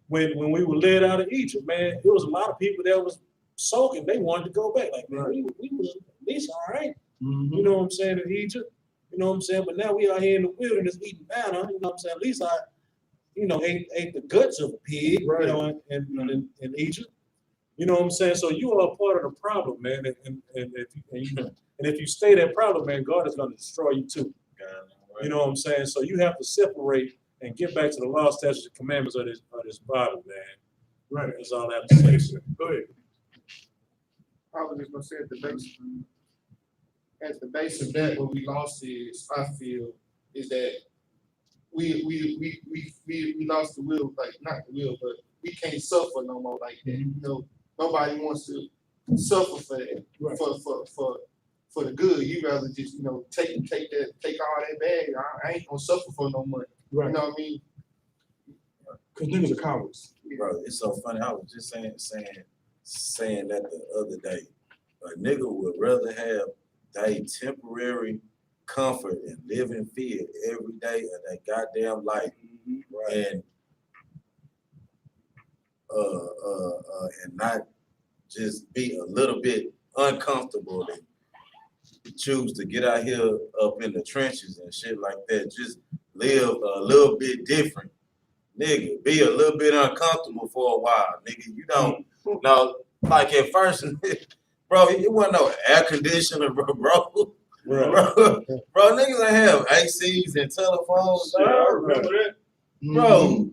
when we were led out of Egypt, man, there was a lot of people that was soaking. They wanted to go back. Like, man, we was at least all right. Mm-hmm. You know what I'm saying, in Egypt. You know what I'm saying? But now we out here in the wilderness eating manna. You know what I'm saying? At least I, ate the guts of a pig, right. In Egypt. You know what I'm saying? So you are a part of the problem, man. And if you stay that problem, man, God is going to destroy you too. You know what I'm saying? So you have to separate and get back to the law, statutes, and commandments of this Bible, man. Right. That's all I have to say. Go ahead. I was just gonna say at the base of that, what we lost is, I feel, is that we lost the will, like not the will, but we can't suffer no more like that. You know, nobody wants to suffer for that, right. for the good. You rather just, take all that bad. I ain't gonna suffer for no money. Right. You know what I mean? Cause niggas are cowards. Bro, it's so funny. I was just saying that the other day. A nigga would rather have that temporary comfort and live in fear every day of that goddamn life, right? And not just be a little bit uncomfortable and choose to get out here up in the trenches and shit like that. Just live a little bit different. Nigga, be a little bit uncomfortable for a while, nigga. You don't know, like at first, bro, it wasn't no air conditioner, bro. Right. Bro, niggas ain't have ACs and telephones. Yeah, I remember that. Bro,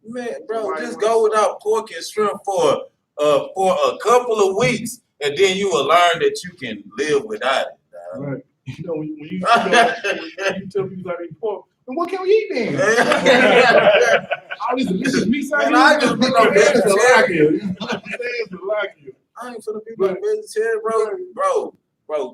man, bro, just go without pork and shrimp for a couple of weeks, and then you will learn that you can live without it. Dog. Right. You know, when you tell people like eat pork, then what can we eat then? All these delicious meats out here. I just be no vegetarian. I ain't finna be no vegetarian, bro.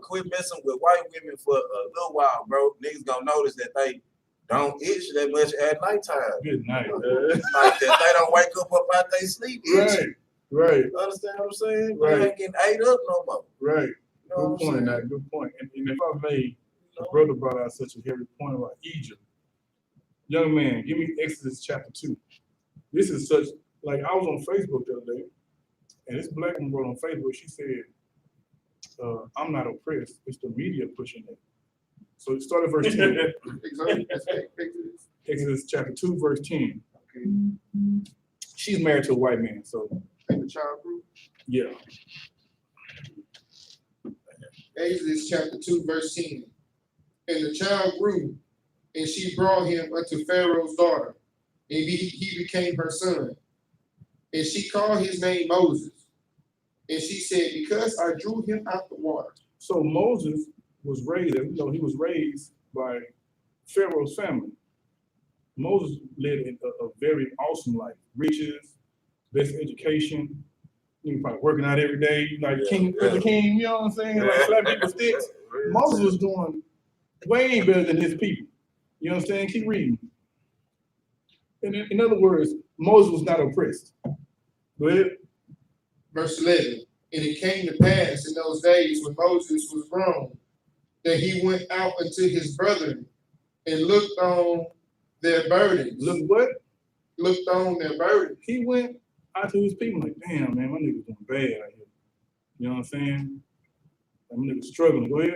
Quit messing with white women for a little while, bro. Niggas gonna notice that they don't itch that much at nighttime. Good night. Like that they don't wake up out they sleep itching. Right. Understand what I'm saying? Right. They ain't getting ate up no more. Right. You know Good point, Nat. Good point. And if I may, the brother brought out such a heavy point about Egypt. Young man, give me Exodus chapter 2. This is such, like I was on Facebook the other day, and this black woman wrote on Facebook, she said, I'm not oppressed, it's the media pushing it. So it started verse 10. Exodus chapter 2, verse 10. Okay. She's married to a white man, so. And the child group? Yeah. Exodus chapter 2, verse 10. And the child grew, and she brought him unto Pharaoh's daughter, and he became her son. And she called his name Moses. And she said, because I drew him out the water. So Moses was raised, he was raised by Pharaoh's family. Moses lived a very awesome life. Riches, best education. He was probably working out every day, like king, you know what I'm saying? Like slapping people sticks. Moses was doing way better than his people. You know what I'm saying? Keep reading. In other words, Moses was not oppressed. Go ahead. Verse 11. And it came to pass in those days when Moses was grown, that he went out unto his brethren and looked on their burdens. Look what? Looked on their burdens. He went out to his people like, damn, man, my niggas doing bad out here. You know what I'm saying? Them niggas struggling. Go ahead.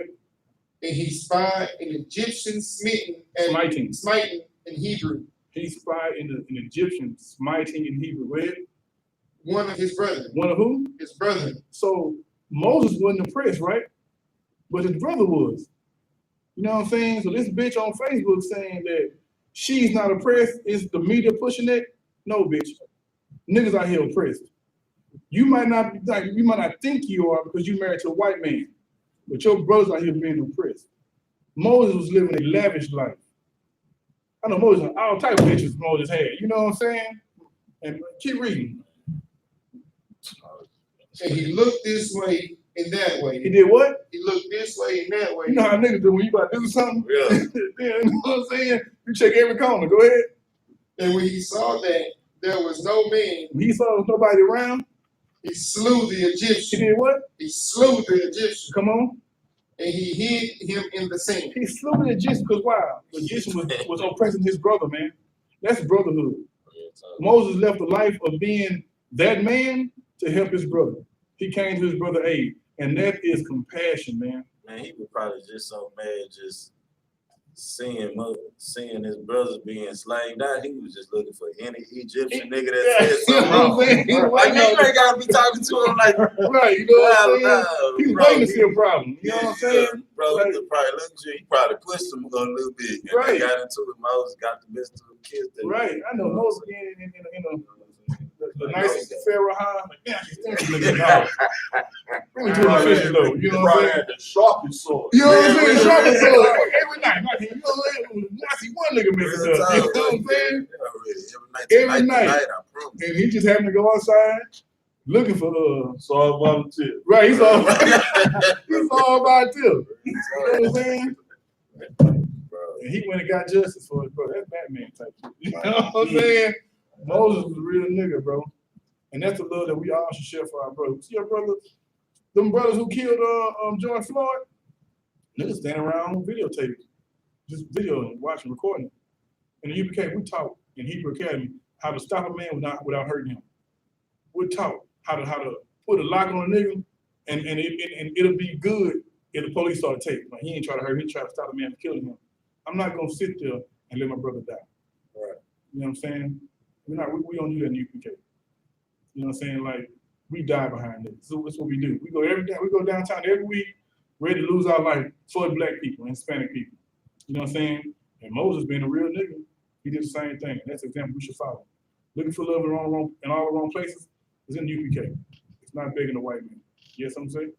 And he spied an Egyptian smitten and Smiting. in Hebrew, He spied an Egyptian smiting in Hebrew. Go ahead. one of his brethren. One of who? His brethren. So Moses wasn't oppressed, right? But his brother was. You know what I'm saying? So this bitch on Facebook saying that she's not oppressed, is the media pushing it? No, bitch. Niggas out here oppressed. You might not think you are because you married to a white man, but your brothers out here being oppressed. Moses was living a lavish life. I know Moses, all type of bitches Moses had. You know what I'm saying? And keep reading. And he looked this way and that way. He did what? He looked this way and that way. You know how niggas do when you about to do something? Yeah. You know what I'm saying? You check every corner. Go ahead. And when he saw that there was no man, When he saw there was nobody around, he slew the he Egyptian. did what? He slew the Egyptian. Come on. And he hid him in the sand. He slew the Egyptian because why? The Egyptian was oppressing his brother, man. That's brotherhood. Moses left the life of being that man to help his brother. He came to his brother aid. And that is compassion, man. Man, he was probably just so mad just seeing his brothers being slaved out. He was just looking for any Egyptian nigga that said something wrong. Like, man, you ain't gotta be talking to him like, right, you know what I'm saying? no, He was bro, waiting to see a problem. You know what I'm saying? Bro, Like, he probably looked at you, he probably pushed him a little bit. And Right. they got into it. Moses got the best of the kids. right. I know Moses being in the nicest Pharaoh high. Like, yeah, I can stand this nigga dog. Let me do my fishing though. You know what I'm saying? had the sharpest sword. You know what I'm saying? Yeah. Sharpest sword. Every night. You know what I'm saying? I see one nigga messing up. You know what I'm saying? Every night. I promise. And he just happened to go outside looking for So I volunteer. right. He saw about too. You know what I'm saying? Bro, And he went and got justice for his brother. That's Batman type shit. You know what I'm saying? Moses was a real nigga, bro. And that's the love that we all should share for our brothers. See your brothers, them brothers who killed George Floyd, niggas standing around on videotape, just videoing, watching, recording. In the UPK, we taught in Hebrew Academy how to stop a man without hurting him. We taught how to put a lock on a nigga, and it'll be good if the police start to take. Like, he ain't trying to hurt him, he trying to stop a man from killing him. I'm not gonna sit there and let my brother die. right. You know what I'm saying? We don't do that in the UPK. You know what I'm saying? Like, we die behind it. So that's what we do. We go downtown every week, ready to lose our life for Black people and Hispanic people. You know what I'm saying? And Moses being a real nigga, he did the same thing. That's an example we should follow. Looking for love in all the wrong places is in the UPK. It's not begging a white man. Yes, I'm saying?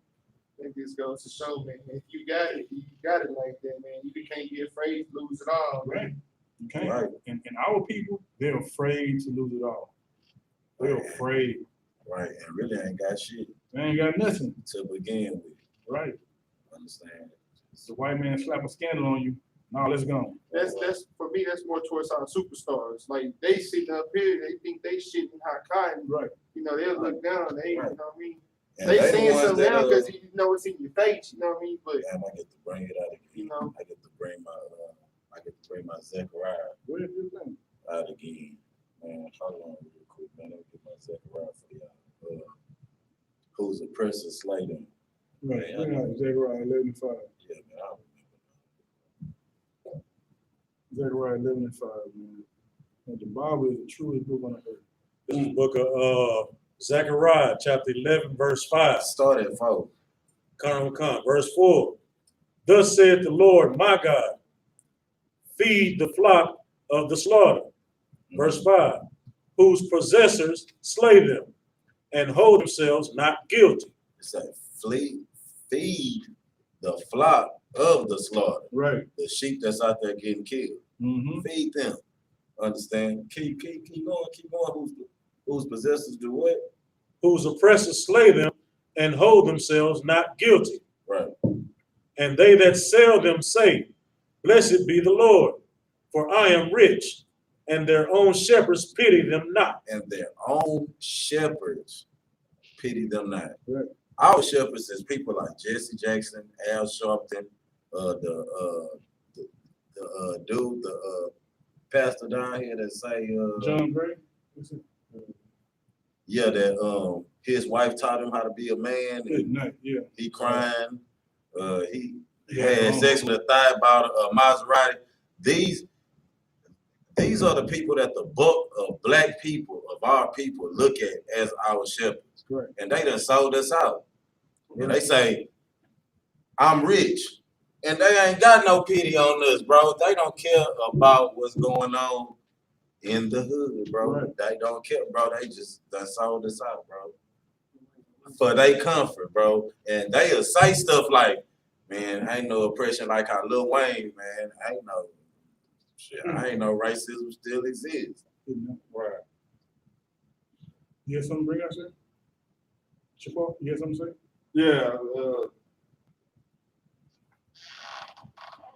I think this goes to show, man, if you got it like that, man, you can't be afraid to lose it all, man. Right. You can't. Right. And our people, they're afraid to lose it all. They're afraid. Right, and really ain't got shit They ain't got nothing. to begin with. Right. Understand? The white man slap a scandal on you. No, let's go. That's for me. That's more towards our superstars. Like, they sitting up here, they think they shitting hot cotton. Right. You know, they'll look down. They, Right. you know what I mean? And They the saying ones something that, now because you know it's in your face. You know what I mean? But damn, I get to bring it out again. You know. I get to bring my Zechariah What is this thing? out again. Man, hold on real quick, man. Let me get my Zechariah for y'all. Who's oppressor slater? Right. Yeah. We're not Zechariah 11:5. Yeah, man, I remember. Zechariah 11:5, man. And the Bible is the truest book on earth. This is the book of Zechariah, chapter 11, verse 5. Start at 4. Come. Verse 4. Thus saith the Lord my God, feed the flock of the slaughter. Verse 5. Whose possessors slay them and hold themselves not guilty. It's like feed the flock of the slaughter. Right. The sheep that's out there getting killed. Mm-hmm. Feed them. Understand? Keep going. Whose possessors do what? Whose oppressors slay them and hold themselves not guilty. Right. And they that sell them say, Blessed be the Lord, for I am rich, and their own shepherds pity them not. And their own shepherds pity them not. Right. Our shepherds is people like Jesse Jackson, Al Sharpton, the pastor down here that say John Gray? yeah, that His wife taught him how to be a man. Good night, yeah. He crying. He Yeah, had sex with a thigh about a Maserati. These are the people that the book of black people, of our people, look at as our shepherds. Correct. And they done sold us out. And they say, I'm rich. And they ain't got no pity on us, bro. They don't care about what's going on in the hood, bro. Right. They don't care, bro. They sold us out, bro. For they comfort, bro. And they'll say stuff like, man, ain't no oppression like how Lil Wayne, man. I ain't no racism still exists. Right. You have something to bring up, sir? Chappelle, you have something to say? Yeah,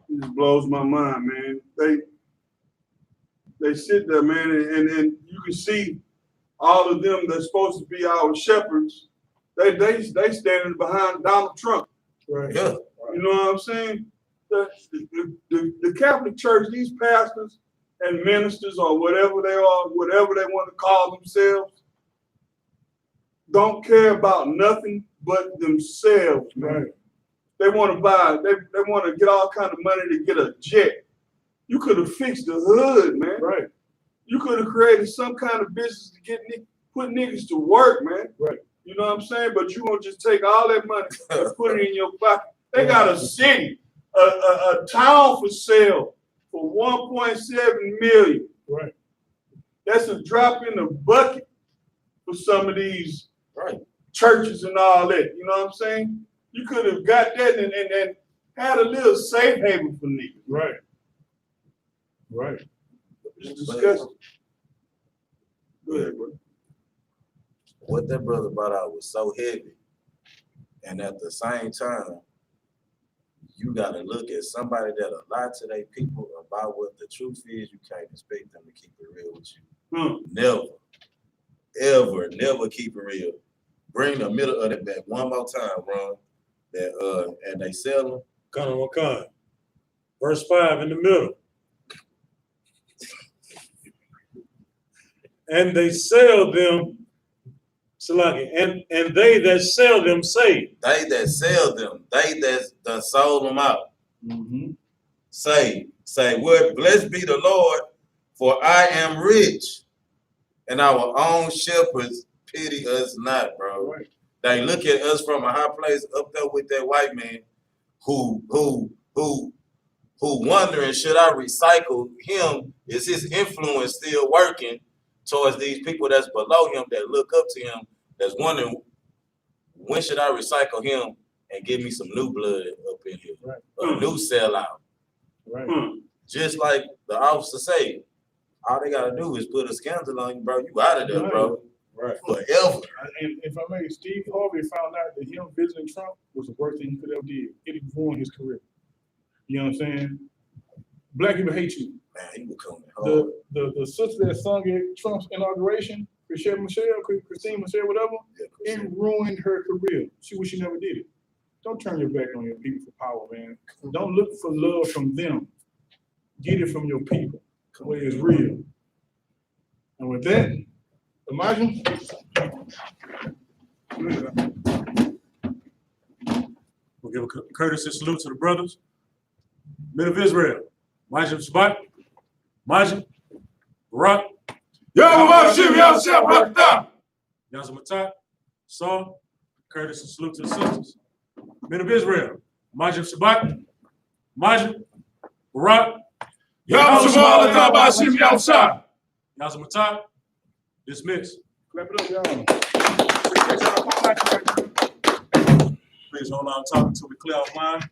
it just blows my mind, man. They sit there, man, and you can see all of them that's supposed to be our shepherds. They standing behind Donald Trump. Right. Yeah. You know what I'm saying? The Catholic Church, these pastors and ministers or whatever they are, whatever they want to call themselves, don't care about nothing but themselves, man. Right. They want to buy, they want to get all kind of money to get a jet. You could have fixed the hood, man. Right. You could have created some kind of business to put niggas to work, man. Right. You know what I'm saying? But you gonna just take all that money and put it in your pocket. They got a city, a town for sale for 1.7 million. Right. That's a drop in the bucket for some of these Right. churches and all that. You know what I'm saying? You could have got that and had a little safe haven for niggas. Right. Right. It's disgusting. Go ahead, bro. What that brother brought out was so heavy. And at the same time, you gotta look at somebody that'll lie to their people about what the truth is. You can't expect them to keep it real with you. Never, ever, never keep it real. Bring the middle of it back one more time, Ron. That and they sell them. Wakana. Verse 5 in the middle. And they sell them, and they that sell them say. They that sell them, they that done sold them out. Mm-hmm. Say, what? Blessed be the Lord, for I am rich, and our own shepherds pity us not, bro. Right. They look at us from a high place up there with that white man who wondering, should I recycle him? Is his influence still working towards these people that's below him that look up to him, that's wondering, when should I recycle him and give me some new blood up in here? Right. A new sellout. Right. Just like the officer say, all they gotta do is put a scandal on you, bro. You out of there, bro. Right. Forever. And if I may, Steve Harvey found out that him visiting Trump was the worst thing he could ever did. It ruined his career. You know what I'm saying? Black people hate you. Man, he was coming hard. The sister that sung at Trump's inauguration, Christine Michelle, whatever, Yeah, it ruined her career. She wish she never did it. Don't turn your back on your people for power, man. Don't look for love from them. Get it from your people, where it's real. And with that, Elijah, We'll give a courtesy salute to the brothers. Men of Israel. Majim Sabat. Majim. Barak. Yazamatat. Saul. Courtesy salute to the sisters. Men of Israel. Majim Sabat. Majim. Barak. Yazamatat. Dismiss. clap it up, y'all. Please hold on talking until we clear our mind.